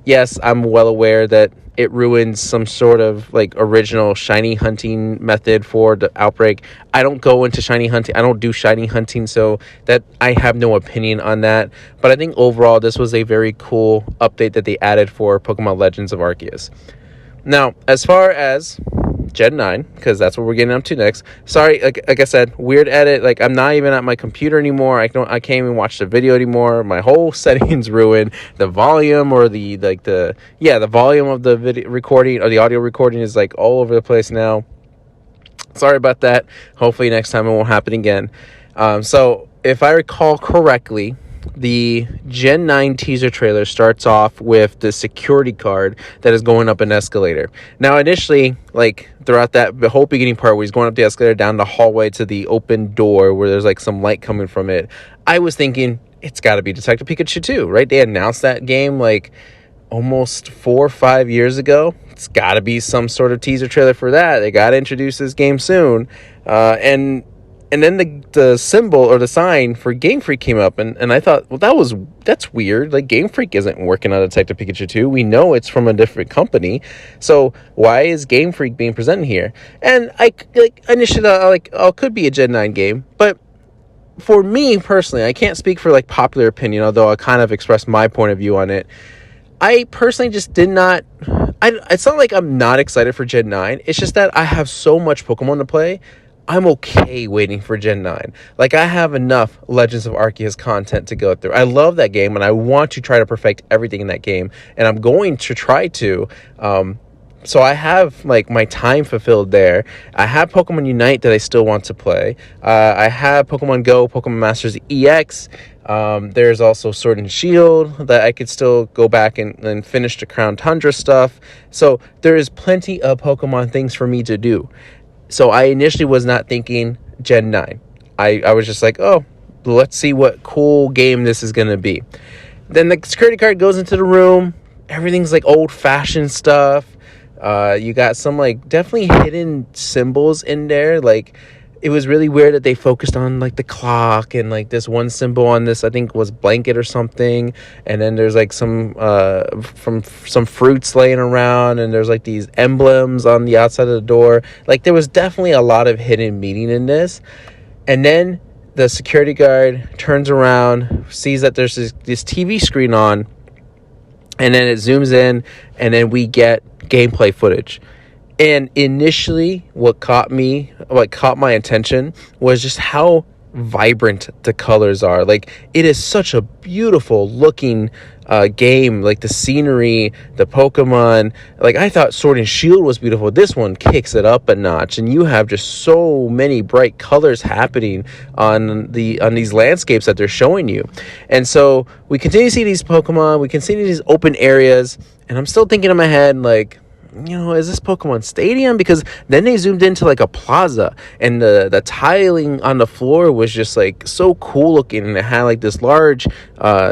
Yes, I'm well aware that it ruins some sort of like original shiny hunting method for the outbreak. I don't go into shiny hunting. I don't do shiny hunting, so that I have no opinion on that. But I think overall, this was a very cool update that they added for Pokemon Legends of Arceus. Now, as far as Gen 9, because that's what we're getting up to next. Sorry, like I said, weird edit. Like, I'm not even at my computer anymore. I can't even watch the video anymore. My whole settings ruined. The volume or the volume of the video recording or the audio recording is like all over the place now. Sorry about that. Hopefully next time it won't happen again. So if I recall correctly, the Gen 9 teaser trailer starts off with the security card that is going up an escalator. Now, initially, like, throughout the whole beginning part where he's going up the escalator down the hallway to the open door where there's, like, some light coming from it, I was thinking, it's got to be Detective Pikachu 2, right? They announced that game, like, almost 4 or 5 years ago. It's got to be some sort of teaser trailer for that. They got to introduce this game soon. And then the symbol or the sign for Game Freak came up, and I thought, well, that's weird. Like, Game Freak isn't working on Detective Pikachu 2. We know it's from a different company, so why is Game Freak being presented here? And I initially thought, could be a Gen 9 game, but for me personally, I can't speak for like popular opinion, although I kind of expressed my point of view on it. I personally just did not. It's not like I'm not excited for Gen 9. It's just that I have so much Pokemon to play. I'm okay waiting for Gen 9. Like, I have enough Legends of Arceus content to go through. I love that game, and I want to try to perfect everything in that game, and I'm going to try to. So I have, like, my time fulfilled there. I have Pokemon Unite that I still want to play. I have Pokemon Go, Pokemon Masters EX. There's also Sword and Shield that I could still go back and finish the Crown Tundra stuff. So there is plenty of Pokemon things for me to do. So I initially was not thinking Gen 9. I was just like, oh, let's see what cool game this is going to be. Then the security card goes into the room. Everything's like old-fashioned stuff. You got some like definitely hidden symbols in there. Like, it was really weird that they focused on like the clock and like this one symbol on this, I think was blanket or something. And then there's like some fruits laying around, and there's like these emblems on the outside of the door. Like, there was definitely a lot of hidden meaning in this. And then the security guard turns around, sees that there's this TV screen on, and then it zooms in, and then we get gameplay footage. And initially, what caught my attention was just how vibrant the colors are. Like, it is such a beautiful looking game. Like, the scenery, the Pokemon. Like, I thought Sword and Shield was beautiful. This one kicks it up a notch, and you have just so many bright colors happening on these landscapes that they're showing you. And so we continue to see these Pokemon. We continue these open areas, and I'm still thinking in my head, like, is this Pokemon Stadium? Because then they zoomed into like a plaza, and the tiling on the floor was just like so cool looking, and it had like this large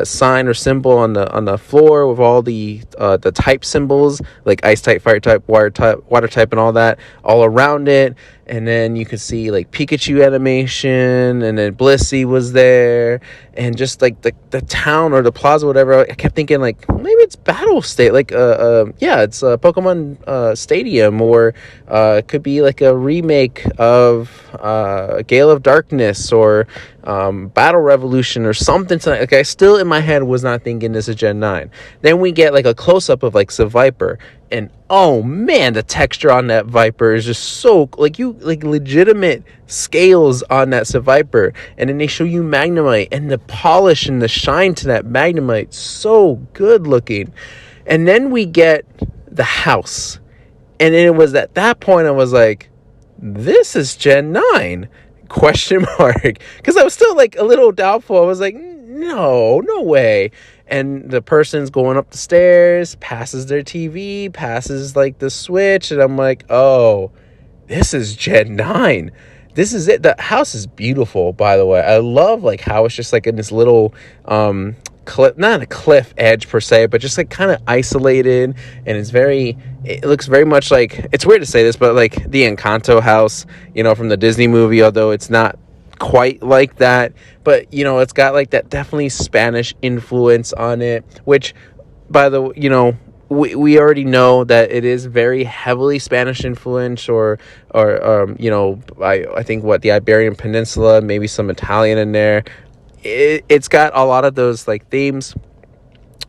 sign or symbol on the floor with all the type symbols, like ice type, fire type, water type, and all that all around it. And then you could see like Pikachu animation, and then Blissey was there, and just like the town or the plaza, whatever. I kept thinking like maybe it's Battle State, like it's Pokemon Stadium, or it could be like a remake of Gale of Darkness, or Battle Revolution or something. Like, I still in my head was not thinking this is Gen 9. Then we get like a close-up of like Viper, and oh man, the texture on that Viper is just so like legitimate scales on that Viper. And then they show you Magnemite, and the polish and the shine to that Magnemite, so good looking. And then we get the house, and it was at that point I was like, this is Gen 9? Question mark, because I was still like a little doubtful. I was like, no way. And the person's going up the stairs, passes their TV, passes like the switch, and I'm like, oh, this is Gen 9. This is it. The house is beautiful, by the way. I love like how it's just like in this little cliff, not a cliff edge per se, but just like kind of isolated, and it looks very much like, it's weird to say this, but like the Kanto house, from the Disney movie, although it's not quite like that, but it's got like that definitely Spanish influence on it, which by the we already know that it is very heavily Spanish influence, or I think the Iberian Peninsula, maybe some Italian in there. It's got a lot of those like themes,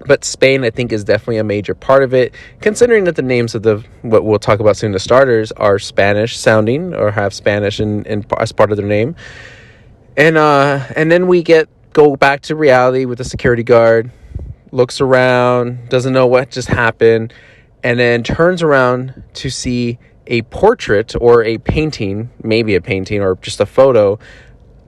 but Spain I think is definitely a major part of it, considering that the names of what we'll talk about soon, the starters, are Spanish sounding or have Spanish in as part of their name. And then we go back to reality with the security guard, looks around, doesn't know what just happened, and then turns around to see a portrait or a painting, maybe a painting or just a photo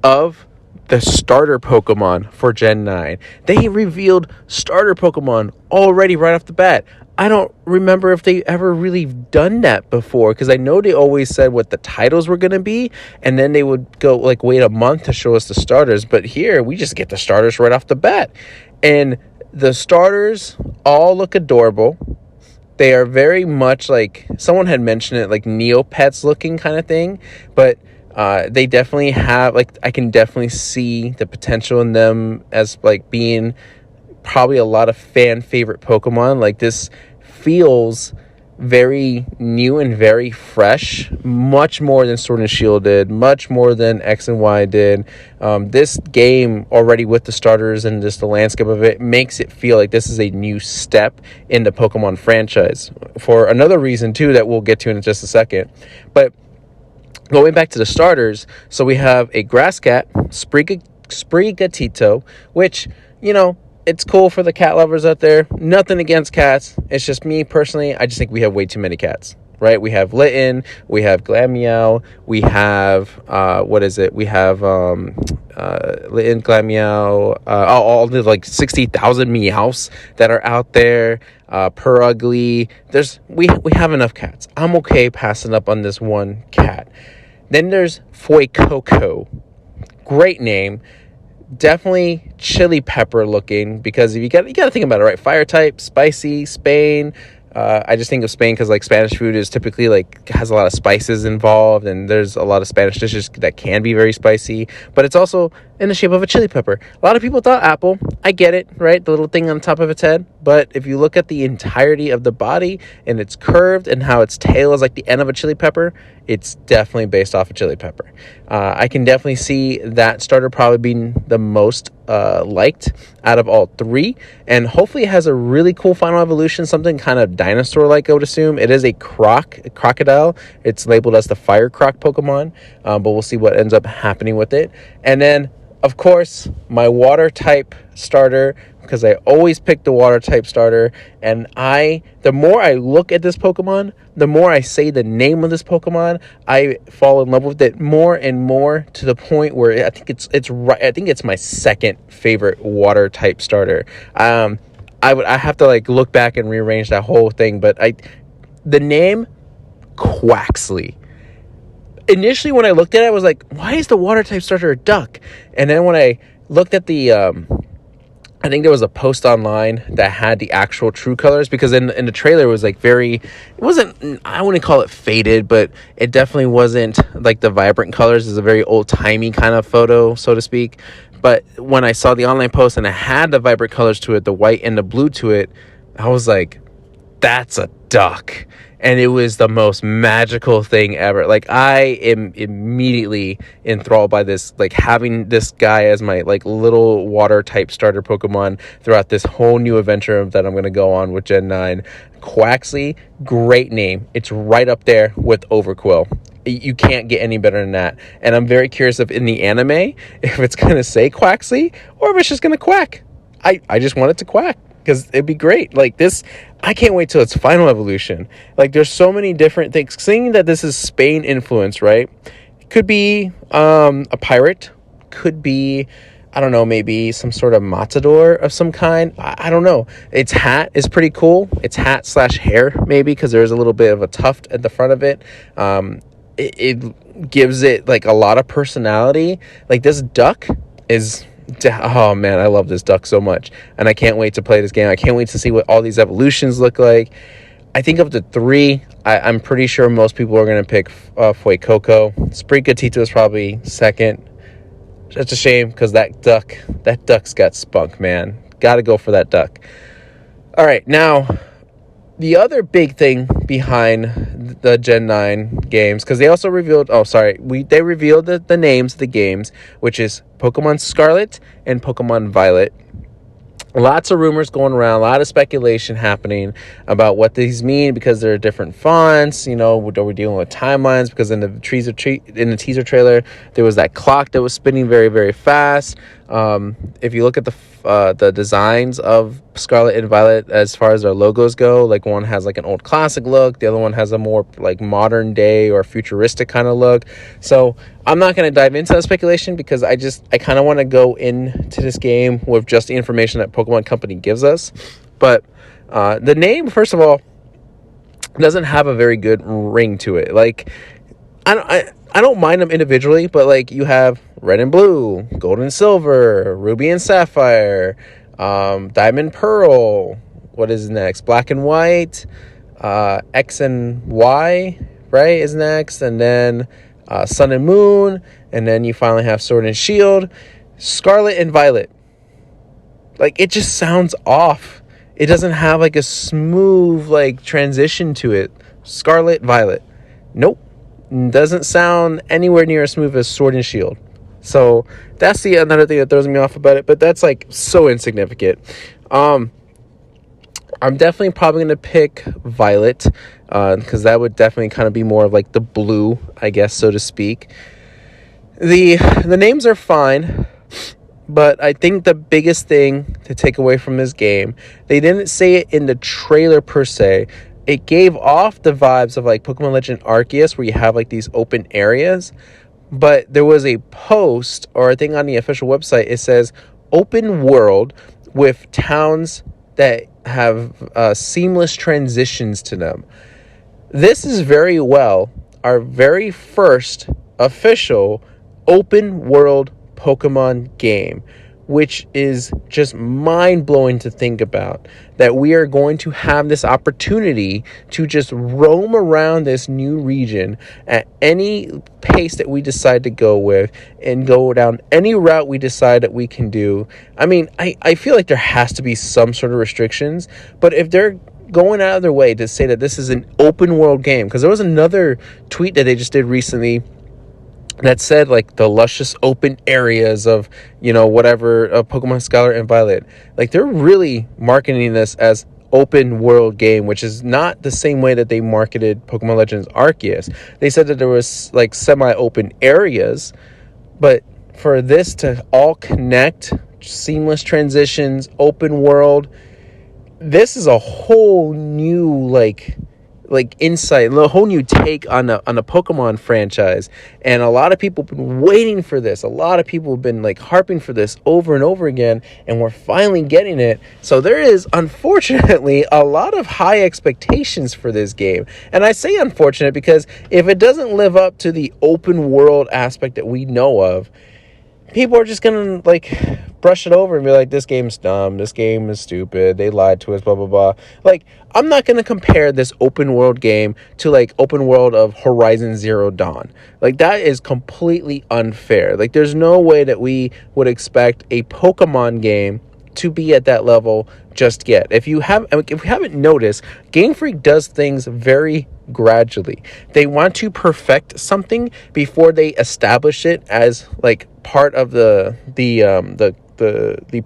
of the starter Pokemon for Gen 9. They revealed starter Pokemon already right off the bat. I don't remember if they ever really done that before, because I know they always said what the titles were going to be, and then they would go like wait a month to show us the starters. But here we just get the starters right off the bat, and the starters all look adorable. They are very much like, someone had mentioned it, like Neopets looking kind of thing, but they definitely have, like, I can definitely see the potential in them as like being probably a lot of fan favorite Pokemon. Like, this feels very new and very fresh, much more than Sword and Shield did, much more than X and Y did. This game already with the starters and just the landscape of it makes it feel like this is a new step in the Pokemon franchise, for another reason too that we'll get to in just a second. But going back to the starters, so we have a grass cat, Sprigatito, which, it's cool for the cat lovers out there. Nothing against cats. It's just me personally, I just think we have way too many cats, right? We have Litten, we have Glameow, we have, We have Litten, Glameow, all the like 60,000 Meowths that are out there. Purugly. We have enough cats. I'm okay passing up on this one cat. Then there's Fuecoco. Great name. Definitely chili pepper looking, because if you got to think about it, right? Fire type, spicy, Spain. I just think of Spain because like Spanish food is typically like has a lot of spices involved, and there's a lot of Spanish dishes that can be very spicy, but it's also in the shape of a chili pepper. A lot of people thought apple. I get it, right? The little thing on the top of its head. But if you look at the entirety of the body and it's curved and how its tail is like the end of a chili pepper, it's definitely based off a chili pepper. I can definitely see that starter probably being the most liked out of all three, and hopefully it has a really cool final evolution, something kind of dinosaur-like, I would assume. It is a crocodile. It's labeled as the Fire Croc Pokemon, but we'll see what ends up happening with it. And then, of course, my water type starter, because I always pick the water type starter, and the more I look at this Pokemon, the more I say the name of this Pokemon, I fall in love with it more and more, to the point where I think it's right. I think it's my second favorite water type starter. I have to like look back and rearrange that whole thing, but the name Quaxley. Initially, when I looked at it, I was like, why is the water type starter a duck? And then when I looked at the I think there was a post online that had the actual true colors, because in the trailer it was like it wasn't, I wouldn't call it faded, but it definitely wasn't like the vibrant colors. It's a very old-timey kind of photo, so to speak. But when I saw the online post and it had the vibrant colors to it, the white and the blue to it, I was like, that's a duck. And it was the most magical thing ever. Like, I am immediately enthralled by this, like, having this guy as my, like, little water type starter Pokemon throughout this whole new adventure that I'm going to go on with Gen 9. Quaxly, great name. It's right up there with Overquill. You can't get any better than that. And I'm very curious if in the anime, if it's going to say Quaxly or if it's just going to quack. I just want it to quack because it'd be great. Like, this, I can't wait till its final evolution. Like, there's so many different things. Seeing that this is Spain influence, right? Could be a pirate. Could be, I don't know, maybe some sort of matador of some kind. I don't know. Its hat is pretty cool. Its hat / hair, maybe, because there's a little bit of a tuft at the front of it. It gives it, like, a lot of personality. Like, this duck is... Oh man, I love this duck so much, and I can't wait to play this game. I can't wait to see what all these evolutions look like. I think of the 3, I'm pretty sure most people are going to pick Fuecoco. Sprigatito is probably second. That's a shame because that duck's got spunk, man. Gotta go for that duck. All right, now the other big thing behind the Gen 9 games, because they also revealed, they revealed the names of the games, which is Pokemon Scarlet and Pokemon Violet. Lots of rumors going around, a lot of speculation happening about what these mean because there are different fonts. You know, we're dealing with timelines because in the teaser trailer there was that clock that was spinning very, very fast. If you look at the designs of Scarlet and Violet as far as their logos go, like one has like an old classic look, the other one has a more like modern day or futuristic kind of look. So I'm not going to dive into that speculation because I kind of want to go into this game with just the information that Pokemon Company gives us. But the name, first of all, doesn't have a very good ring to it. Like, I don't mind them individually, but like you have Red and Blue, Gold and Silver, Ruby and Sapphire, Diamond Pearl. What is next? Black and White, X and Y, right, is next, and then Sun and Moon, and then you finally have Sword and Shield. Scarlet and Violet. Like, it just sounds off. It doesn't have like a smooth like transition to it. Scarlet, Violet. Nope. Doesn't sound anywhere near as smooth as Sword and Shield. So that's another thing that throws me off about it, but that's like so insignificant. I'm definitely probably going to pick Violet because that would definitely kind of be more of like the blue, I guess, so to speak. The names are fine, but I think the biggest thing to take away from this game, they didn't say it in the trailer per se. It gave off the vibes of like Pokemon Legend Arceus, where you have like these open areas. But there was a post or a thing on the official website. It says open world with towns that have seamless transitions to them. This is very well our very first official open world Pokemon game, which is just mind-blowing to think about, that we are going to have this opportunity to just roam around this new region at any pace that we decide to go with and go down any route we decide that we can do. I mean, I feel like there has to be some sort of restrictions, but if they're going out of their way to say that this is an open world game, because there was another tweet that they just did recently that said like the luscious open areas of, you know, whatever, Pokemon Scarlet and Violet. Like, they're really marketing this as open world game, which is not the same way that they marketed Pokemon Legends Arceus. They said that there was like semi-open areas, but for this to all connect, seamless transitions, open world, this is a whole new like insight, a whole new take on a Pokemon franchise. And a lot of people have been waiting for this. A lot of people have been like harping for this over and over again, and we're finally getting it. So there is, unfortunately, a lot of high expectations for this game. And I say unfortunate because if it doesn't live up to the open world aspect that we know of, people are just gonna like brush it over and be like, this game's dumb, this game is stupid, they lied to us, blah blah blah. Like, I'm not gonna compare this open world game to like open world of Horizon Zero Dawn. Like, that is completely unfair. Like, there's no way that we would expect a Pokemon game to be at that level just yet. If you haven't noticed, Game Freak does things very gradually. They want to perfect something before they establish it as like part of the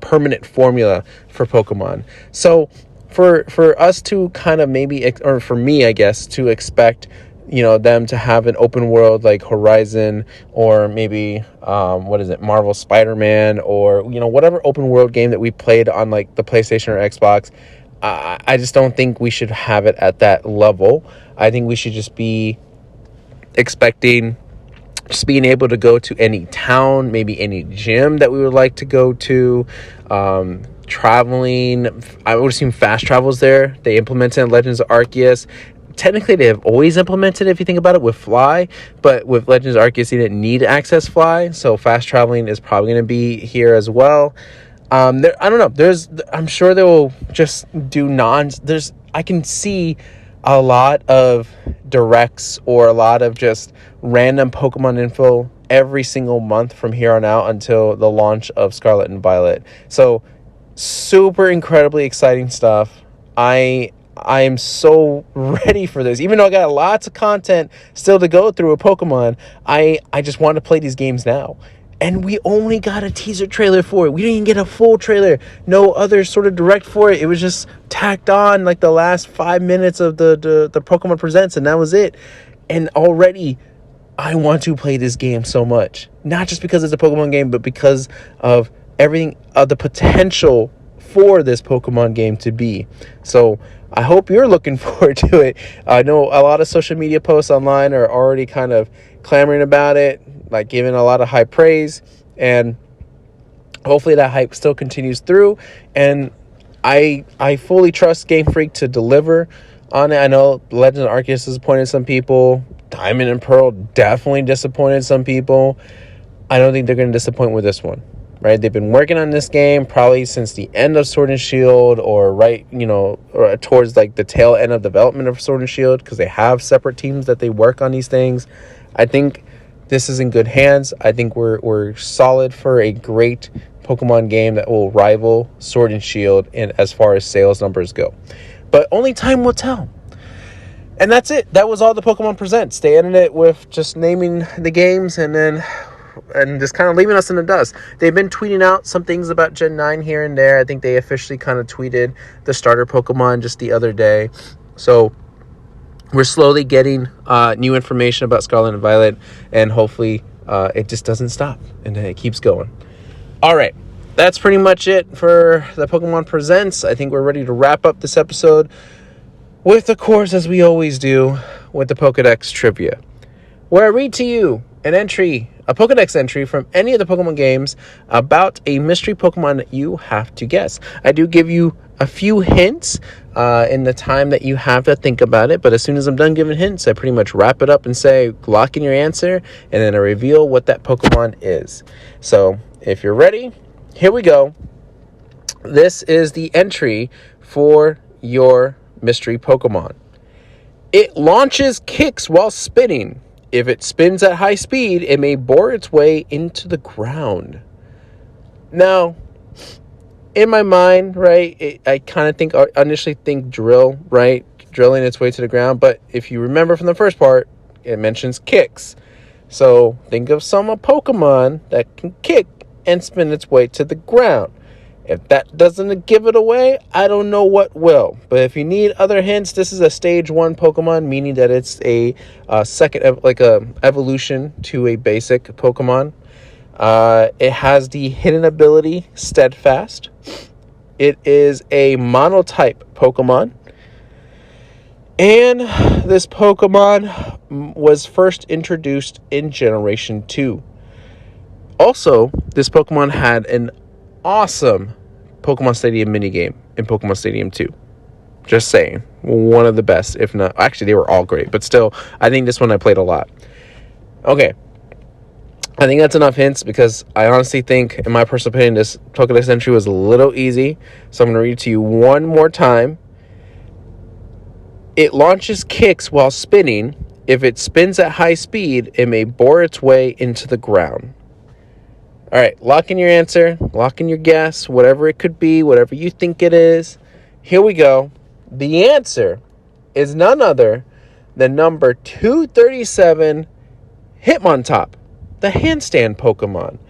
permanent formula for Pokemon. So for us to kind of maybe, or for me, I guess, to expect, them to have an open world like Horizon, or maybe Marvel Spider-Man, or whatever open world game that we played on like the PlayStation or Xbox. I just don't think we should have it at that level. I think we should just be expecting just being able to go to any town, maybe any gym that we would like to go to. Traveling, I would assume fast travels there. They implemented in Legends of Arceus. Technically, they have always implemented it, if you think about it, with Fly, but with Legends of Arceus, you didn't need to access Fly, so fast traveling is probably going to be here as well. I don't know. I'm sure they will just do I can see a lot of directs or a lot of just random Pokemon info every single month from here on out until the launch of Scarlet and Violet. So super incredibly exciting stuff. I am so ready for this. Even though I got lots of content still to go through with Pokemon, I just want to play these games now. And we only got a teaser trailer for it. We didn't even get a full trailer. No other sort of direct for it. It was just tacked on like the last 5 minutes of the Pokémon Presents, and that was it. And already, I want to play this game so much. Not just because it's a Pokemon game, but because of everything, the potential for this Pokemon game to be. So I hope you're looking forward to it. I know a lot of social media posts online are already kind of clamoring about it, like giving a lot of high praise, and hopefully that hype still continues through. And I fully trust Game Freak to deliver on it. I know Legend of Arceus disappointed some people. Diamond and Pearl definitely disappointed some people. I don't think they're going to disappoint with this one. Right, they've been working on this game probably since the end of Sword and Shield, or or towards like the tail end of development of Sword and Shield, because they have separate teams that they work on these things. I think this is in good hands. I think we're solid for a great Pokemon game that will rival Sword and Shield in as far as sales numbers go. But only time will tell. And that's it. That was all the Pokemon Presents. They ended it with just naming the games and just kind of leaving us in the dust. They've been tweeting out some things about Gen 9 here and there. I think they officially kind of tweeted the starter Pokemon just the other day. So we're slowly getting new information about Scarlet and Violet, and hopefully it just doesn't stop and it keeps going. All right, that's pretty much it for the Pokemon Presents. I think we're ready to wrap up this episode with, of course, as we always do, with the Pokedex Trivia, where I read to you a Pokedex entry from any of the Pokemon games about a mystery Pokemon that you have to guess. I do give you a few hints in the time that you have to think about it, but as soon as I'm done giving hints, I pretty much wrap it up and say, lock in your answer, and then I reveal what that Pokemon is. So, if you're ready, here we go. This is the entry for your mystery Pokemon. It launches kicks while spinning. If it spins at high speed, it may bore its way into the ground. Now, in my mind, right, I kind of initially think drill, right? Drilling its way to the ground. But if you remember from the first part, it mentions kicks. So think of some Pokemon that can kick and spin its way to the ground. If that doesn't give it away, I don't know what will. But if you need other hints, this is a stage 1 Pokemon, meaning that it's a second, like a evolution to a basic Pokemon. It has the hidden ability Steadfast. It is a monotype Pokemon. And this Pokemon was first introduced in Generation 2. Also, this Pokemon had an awesome Pokemon Stadium minigame in Pokemon Stadium 2. Just saying. One of the best, if not... Actually, they were all great. But still, I think this one I played a lot. Okay. I think that's enough hints because I honestly think, in my personal opinion, this Pokédex entry was a little easy. So I'm going to read it to you one more time. It launches kicks while spinning. If it spins at high speed, it may bore its way into the ground. All right, lock in your answer, lock in your guess, whatever it could be, whatever you think it is. Here we go. The answer is none other than number 237, Hitmontop, the handstand Pokemon.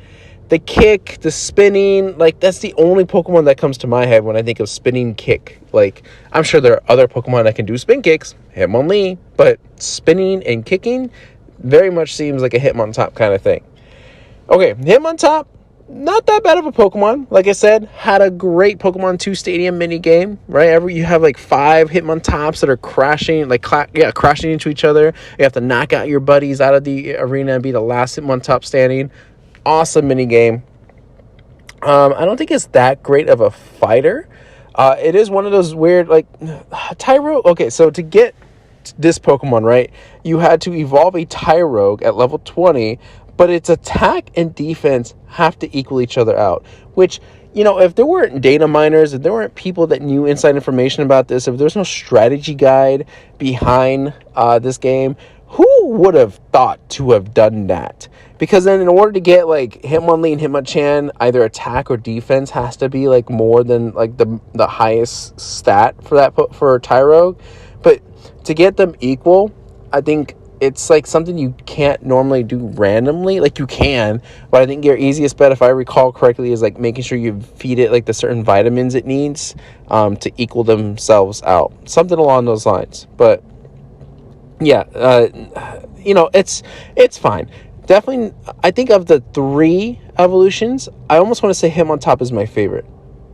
The kick, the spinning, like that's the only Pokemon that comes to my head when I think of spinning kick. Like, I'm sure there are other Pokemon that can do spin kicks, Hitmonlee, but spinning and kicking very much seems like a Hitmontop kind of thing. Okay, Hitmontop, not that bad of a Pokemon. Like I said, had a great Pokemon 2 Stadium mini game, right? You have like 5 Hitmontops that are crashing, crashing into each other. You have to knock out your buddies out of the arena and be the last Hitmontop standing. Awesome mini game. I don't think it's that great of a fighter. It is one of those weird, like, Tyrogue. Okay, so to get this Pokemon, right, you had to evolve a Tyrogue at level 20, but its attack and defense have to equal each other out, which, if there weren't data miners, if there weren't people that knew inside information about this, if there's no strategy guide behind this game, who would have thought to have done that? Because then in order to get like Hitmonlee and Hitmonchan, either attack or defense has to be like more than like the highest stat for Tyrogue. But to get them equal, I think it's like something you can't normally do randomly. Like you can, but I think your easiest bet, if I recall correctly, is like making sure you feed it like the certain vitamins it needs to equal themselves out. Something along those lines. But yeah, it's fine. Definitely, I think of the 3 evolutions, I almost want to say Hitmontop is my favorite.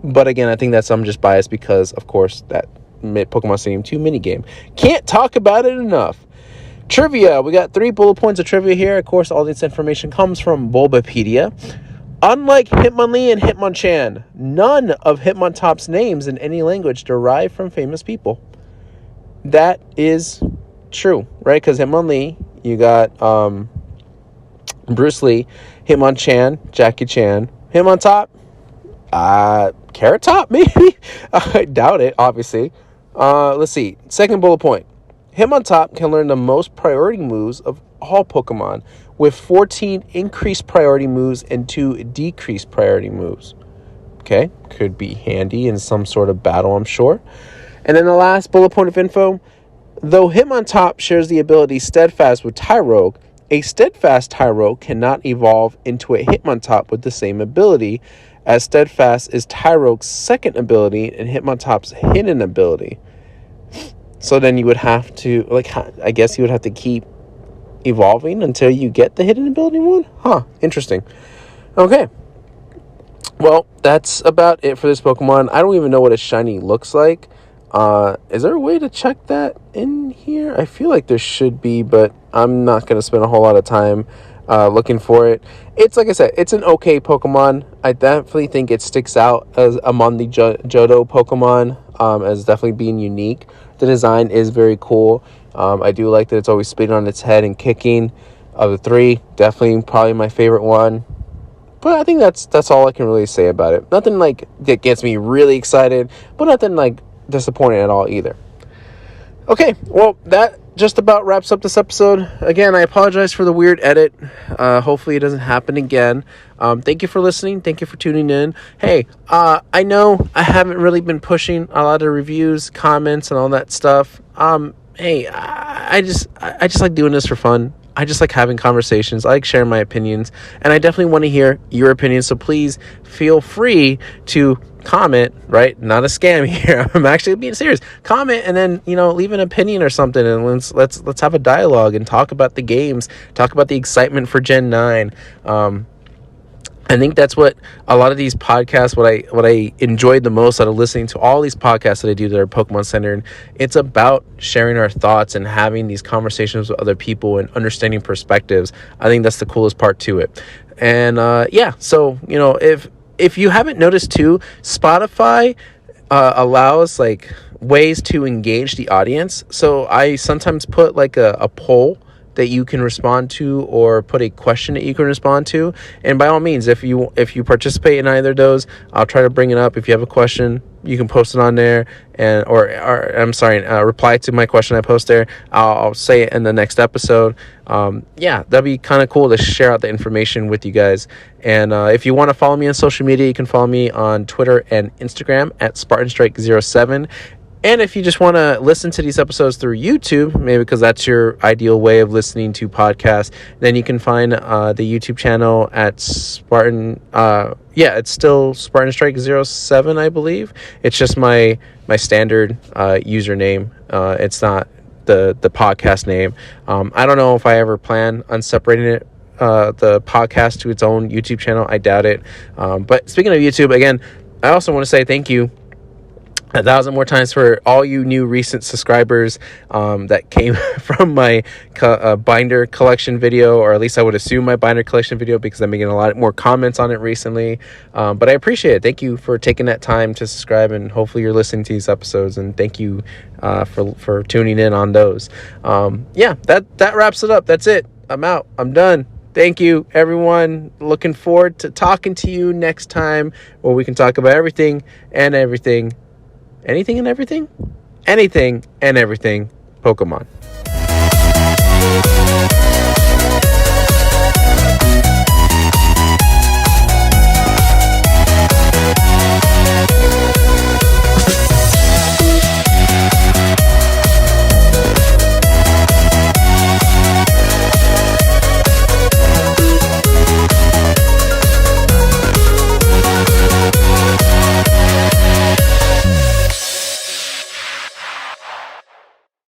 But again, I think I'm just biased because, of course, that Pokemon Stadium 2 minigame. Can't talk about it enough. Trivia. We got 3 bullet points of trivia here. Of course, all this information comes from Bulbapedia. Unlike Hitmonlee and Hitmonchan, none of Hitmontop's names in any language derive from famous people. That is true, right? Because Hitmonlee, you got Bruce Lee, Hitmonchan, Jackie Chan, Hitmontop, Carrot Top, maybe? I doubt it, obviously. Let's see. Second bullet point. Hitmontop can learn the most priority moves of all Pokemon, with 14 increased priority moves and 2 decreased priority moves. Okay, could be handy in some sort of battle, I'm sure. And then the last bullet point of info. Though Hitmontop shares the ability Steadfast with Tyrogue, a Steadfast Tyrogue cannot evolve into a Hitmontop with the same ability, as Steadfast is Tyrogue's second ability and Hitmontop's hidden ability. So then you would have to, I guess you would have to keep evolving until you get the hidden ability one? Huh, interesting. Okay. Well, that's about it for this Pokemon. I don't even know what a shiny looks like. Is there a way to check that in here? I feel like there should be, but I'm not going to spend a whole lot of time looking for it. It's, like I said, it's an okay Pokemon. I definitely think it sticks out as among the Johto Pokemon as definitely being unique. The design is very cool. I do like that it's always spinning on its head and kicking. Of the 3, definitely probably my favorite one. But I think that's all I can really say about it. Nothing like that gets me really excited, but nothing like disappointing at all either. Okay, well, that just about wraps up this episode. Again, I apologize for the weird edit. Hopefully it doesn't happen again. Thank you for listening. Thank you for tuning in. Hey, I know I haven't really been pushing a lot of reviews, comments, and all that stuff. Hey, I just like doing this for fun. I just like having conversations. I like sharing my opinions, and I definitely want to hear your opinions. So please feel free to comment, right? Not a scam here. I'm actually being serious. Comment and then, leave an opinion or something, and let's have a dialogue and talk about the games, talk about the excitement for Gen 9. I think that's what a lot of these podcasts, what I enjoyed the most out of listening to all these podcasts that I do that are Pokemon centered. It's about sharing our thoughts and having these conversations with other people and understanding perspectives. I think that's the coolest part to it. And so if you haven't noticed too, Spotify allows ways to engage the audience. So I sometimes put a poll that you can respond to, or put a question that you can respond to. And by all means, if you participate in either of those, I'll try to bring it up. If you have a question, you can post it on there, and reply to my question I post there. I'll say it in the next episode. That'd be kind of cool to share out the information with you guys. And if you want to follow me on social media, you can follow me on Twitter and Instagram at SpartanStrike07. And if you just want to listen to these episodes through YouTube, maybe because that's your ideal way of listening to podcasts, then you can find the YouTube channel at Spartan. It's still Spartan Strike 07, I believe. It's just my standard username. It's not the podcast name. I don't know if I ever plan on separating it, the podcast, to its own YouTube channel. I doubt it. But speaking of YouTube, again, I also want to say thank you 1,000 more times for all you new recent subscribers that came from my binder collection video, or at least I would assume my binder collection video, because I'm getting a lot more comments on it recently. But I appreciate it. Thank you for taking that time to subscribe, and hopefully you're listening to these episodes, and thank you for tuning in on those. That wraps it up. That's it. I'm out. I'm done. Thank you, everyone. Looking forward to talking to you next time, where we can talk about everything and everything. Anything and everything? Anything and everything Pokemon.